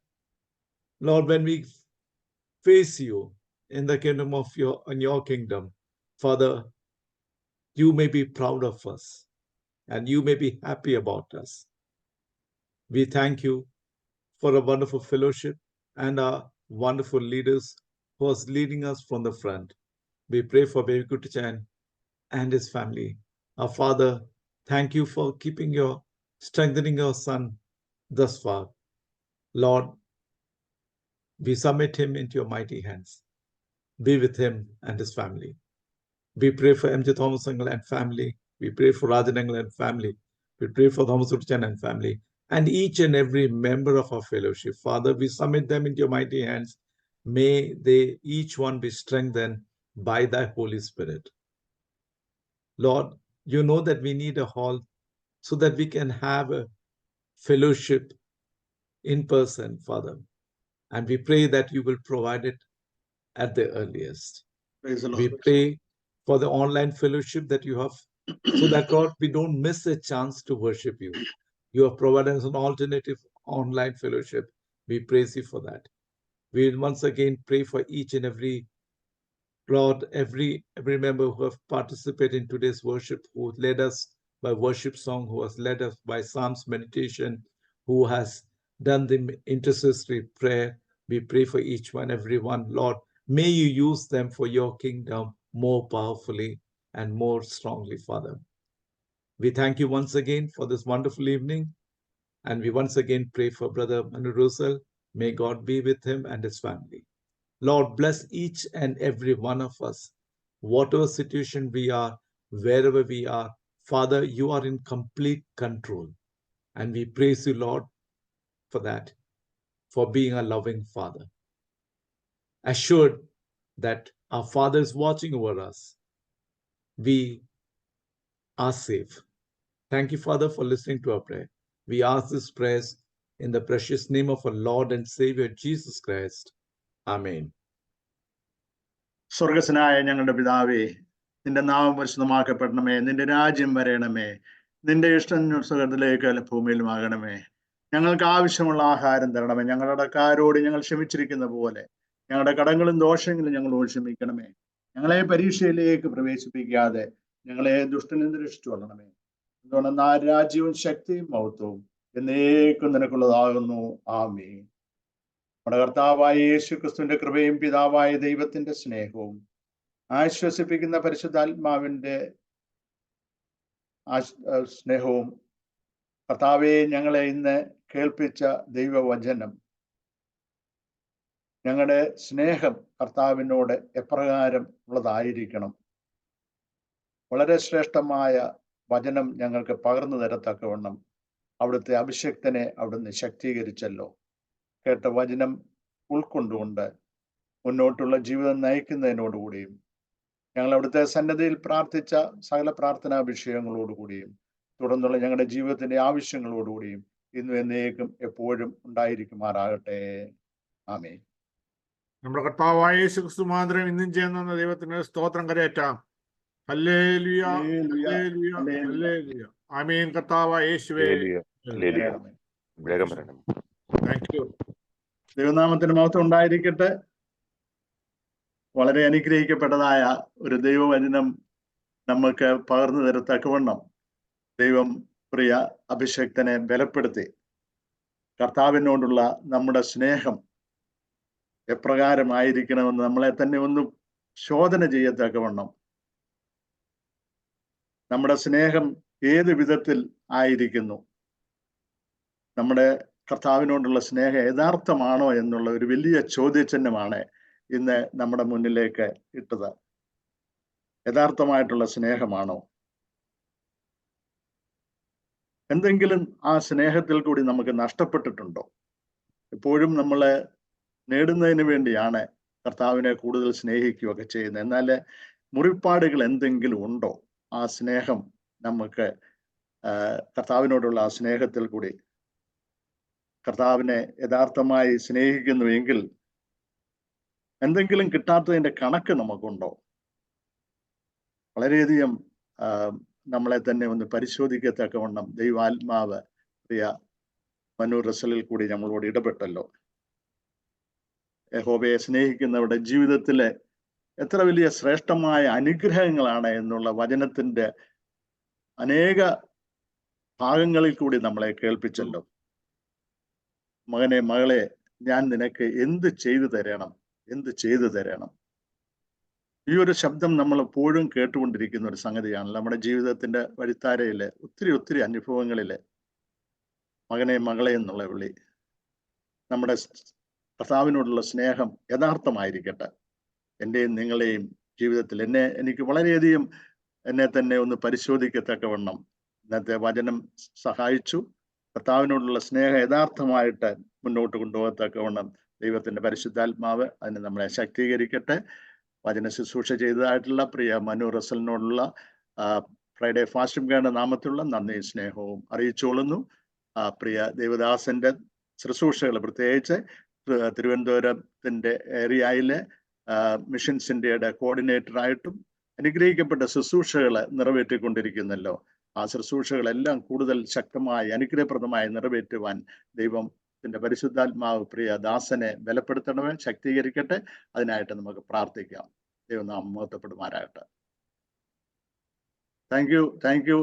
Lord, when we face you in the kingdom of your kingdom, Father, you may be proud of us and you may be happy about us. We thank you for a wonderful fellowship and our wonderful leaders who are leading us from the front. We pray for Baby Kutichan and his family. Our Father, thank you for strengthening your son thus far. Lord, we submit him into your mighty hands. Be with him and his family. We pray for M.J. Thomas Angle and family. We pray for Rajan Angle and family. We pray for Thomas Kutichan and family. And each and every member of our fellowship. Father, we submit them into your mighty hands. May they each one be strengthened by thy Holy Spirit. Lord, you know that we need a hall so that we can have a fellowship in person, Father. And we pray that you will provide it at the earliest. Praise the We Lord. pray for the online fellowship that you have, so that, Lord, we don't miss a chance to worship you. You have provided us an alternative online fellowship. We praise you for that. We once again pray for each and every, Lord, every member who have participated in today's worship, who led us by worship song, who has led us by Psalms meditation, who has done the intercessory prayer. We pray for each one, everyone. Lord, may you use them for your kingdom more powerfully and more strongly, Father. We thank you once again for this wonderful evening. And we once again pray for Brother Manu Rosal. May God be with him and his family. Lord, bless each and every one of us, whatever situation we are, wherever we are. Father, you are in complete control. And we praise you, Lord, for that, for being a loving Father. Assured that our Father is watching over us, we are safe. Thank you, Father, for listening to our prayer. We ask this prayers in the precious name of our Lord and Savior, Jesus Christ. Amen. സ്വർഗസ്വനായ ഞങ്ങളുടെ പിതാവേ, നിന്റെ നാമം പരിശുദ്ധമാക്കപ്പെടണമേ, നിന്റെ രാജ്യം വരയണമേ, നിന്റെ ഇഷ്ടം സ്വർഗ്ഗത്തിലേക്ക് ഭൂമിയിലുമാകണമേ. ഞങ്ങൾക്ക് ആവശ്യമുള്ള ആഹാരം തരണമേ. ഞങ്ങളുടെ കടക്കാരോട് ഞങ്ങൾ ക്ഷമിച്ചിരിക്കുന്ന പോലെ ഞങ്ങളുടെ കടങ്ങളും ദോഷങ്ങളും ഞങ്ങളോട് ക്ഷമിക്കണമേ. ഞങ്ങളെ പരീക്ഷയിലേക്ക് പ്രവേശിപ്പിക്കാതെ ഞങ്ങളെ ദുഷ്ടനിൽ നിന്ന് രക്ഷിച്ചു കൊള്ളണമേ. അതുകൊണ്ട് ആ രാജ്യവും ശക്തിയും മഹത്വവും എന്നേക്കും നിനക്കുള്ളതാകുന്നു. ആമേൻ. നമ്മുടെ കർത്താവായ യേശു ക്രിസ്തുവിന്റെ കൃപയും പിതാവായ ദൈവത്തിന്റെ സ്നേഹവും ആശ്വസിപ്പിക്കുന്ന പരിശുദ്ധാത്മാവിന്റെ സ്നേഹവും കർത്താവെ ഞങ്ങളെ ഇന്ന് കേൾപ്പിച്ച ദൈവവചനം, ഞങ്ങളുടെ സ്നേഹം കർത്താവിനോട് എപ്രകാരം ഉള്ളതായിരിക്കണം. വളരെ ശ്രേഷ്ഠമായ വചനം ഞങ്ങൾക്ക് പകർന്നു തരത്തക്കവണ്ണം അവിടുത്തെ അഭിഷക്തനെ അവിടുന്ന് ശക്തീകരിച്ചല്ലോ. കേട്ട വചനം ഉൾക്കൊണ്ടുകൊണ്ട് മുന്നോട്ടുള്ള ജീവിതം നയിക്കുന്നതിനോടുകൂടിയും ഞങ്ങൾ അവിടുത്തെ സന്നദ്ധയിൽ പ്രാർത്ഥിച്ച സകല പ്രാർത്ഥനാ വിഷയങ്ങളോടുകൂടിയും തുടർന്നുള്ള ഞങ്ങളുടെ ജീവിതത്തിന്റെ ആവശ്യങ്ങളോടുകൂടിയും ഇന്നും എന്നേക്കും എപ്പോഴും ഉണ്ടായിരിക്കുമാറാകട്ടെ. ആമേൻ. നമ്മുടെ കർത്താവായ യേശു ക്രിസ്തു മാത്രം ഇന്നും ചെയ്യുന്ന ദൈവത്തിന് സ്തോത്രം കരയേറ്റാം. ഹല്ലേലൂയ, ഹല്ലേലൂയ, ഹല്ലേലൂയ. ആമേൻ. കർത്താവായ യേശുവേ, താങ്ക് യു. ദൈവനാമത്തിന് മഹത്വം ഉണ്ടായിരിക്കട്ടെ. വളരെ അനുഗ്രഹിക്കപ്പെട്ടതായ ഒരു ദൈവവചനം നമുക്ക് പകർന്നു തരത്തക്കവണ്ണം ദൈവം പ്രിയ അഭിഷക്തനെ ബലപ്പെടുത്തി. കർത്താവിനോടുള്ള നമ്മുടെ സ്നേഹം എപ്രകാരമായിരിക്കണമെന്ന് നമ്മളെ തന്നെ ഒന്ന് ശോധന ചെയ്യത്തക്കവണ്ണം, നമ്മുടെ സ്നേഹം ഏത് വിധത്തിൽ ആയിരിക്കുന്നു, നമ്മുടെ കർത്താവിനോടുള്ള സ്നേഹം യഥാർത്ഥമാണോ എന്നുള്ള ഒരു വലിയ ചോദ്യചിഹ്നമാണ് ഇന്ന് നമ്മുടെ മുന്നിലേക്ക് ഇട്ടത്. യഥാർത്ഥമായിട്ടുള്ള സ്നേഹമാണോ? എന്തെങ്കിലും ആ സ്നേഹത്തിൽ കൂടി നമുക്ക് നഷ്ടപ്പെട്ടിട്ടുണ്ടോ? എപ്പോഴും നമ്മൾ നേടുന്നതിന് വേണ്ടിയാണ് കർത്താവിനെ കൂടുതൽ സ്നേഹിക്കുകയൊക്കെ ചെയ്യുന്നത്. എന്നാൽ മുറിപ്പാടുകൾ എന്തെങ്കിലും ഉണ്ടോ? ആ സ്നേഹം നമുക്ക് കർത്താവിനോടുള്ള ആ സ്നേഹത്തിൽ കൂടി കർത്താവിനെ യഥാർത്ഥമായി സ്നേഹിക്കുന്നുവെങ്കിൽ എന്തെങ്കിലും കിട്ടാത്തതിന്റെ കണക്ക് നമുക്കുണ്ടോ? വളരെയധികം നമ്മളെ തന്നെ ഒന്ന് പരിശോധിക്കത്തക്കവണ്ണം ദൈവാത്മാവ് പ്രിയ മനു റസലിൽ കൂടി നമ്മളോട് ഇടപെട്ടല്ലോ. യഹോവയെ സ്നേഹിക്കുന്നവരുടെ ജീവിതത്തിലെ എത്ര വലിയ ശ്രേഷ്ഠമായ അനുഗ്രഹങ്ങളാണ് എന്നുള്ള വചനത്തിന്റെ അനേക ഭാഗങ്ങളിൽ കൂടി നമ്മളെ കേൾപ്പിച്ചല്ലോ. മകനെ, മകളെ, ഞാൻ നിനക്ക് എന്ത് ചെയ്തു തരണം, എന്ത് ചെയ്തു തരണം. ഈ ഒരു ശബ്ദം നമ്മൾ എപ്പോഴും കേട്ടുകൊണ്ടിരിക്കുന്ന ഒരു സംഗതിയാണ്. നമ്മുടെ ജീവിതത്തിന്റെ വഴിത്താരയില് ഒത്തിരി അനുഭവങ്ങളില് മകനെ, മകളെ എന്നുള്ള വിളി, നമ്മുടെ കർത്താവിനോടുള്ള സ്നേഹം യഥാർത്ഥമായിരിക്കട്ടെ. എൻ്റെയും നിങ്ങളെയും ജീവിതത്തിൽ എനിക്ക് വളരെയധികം എന്നെ തന്നെ ഒന്ന് പരിശോധിക്കത്തക്കവണ്ണം ഇന്നത്തെ വചനം സഹായിച്ചു. കർത്താവിനോടുള്ള സ്നേഹം യഥാർത്ഥമായിട്ട് മുന്നോട്ട് കൊണ്ടുപോകത്തക്കവണ്ണം ദൈവത്തിന്റെ പരിശുദ്ധാത്മാവ് അതിന് നമ്മളെ ശക്തീകരിക്കട്ടെ. വചന ശുശ്രൂഷ ചെയ്തതായിട്ടുള്ള പ്രിയ മനു റസലിനോടുള്ള ഫ്രൈഡേ ഫാസ്റ്റിംഗ് കേണ്ട നാമത്തിലുള്ള നന്ദിയും സ്നേഹവും അറിയിച്ചുകൊള്ളുന്നു. പ്രിയ ദേവദാസന്റെ ശുശ്രൂഷകൾ, പ്രത്യേകിച്ച് തിരുവനന്തപുരത്തിൻ്റെ ഏരിയയിലെ മിഷൻസ് ഇന്ത്യയുടെ കോർഡിനേറ്ററായിട്ടും അനുഗ്രഹിക്കപ്പെട്ട ശുശ്രൂഷകൾ നിറവേറ്റിക്കൊണ്ടിരിക്കുന്നല്ലോ. ആ ശുശ്രൂഷകളെല്ലാം കൂടുതൽ ശക്തമായി അനുഗ്രഹപ്രദമായി നിറവേറ്റുവാൻ ദൈവത്തിന്റെ പരിശുദ്ധാത്മാവ് പ്രിയ ദാസനെ ബലപ്പെടുത്തണമേ, ശക്തീകരിക്കട്ടെ. അതിനായിട്ട് നമുക്ക് പ്രാർത്ഥിക്കാം. ദൈവം നാം മഹത്വപ്പെടുമാറാകട്ടെ. Thank you.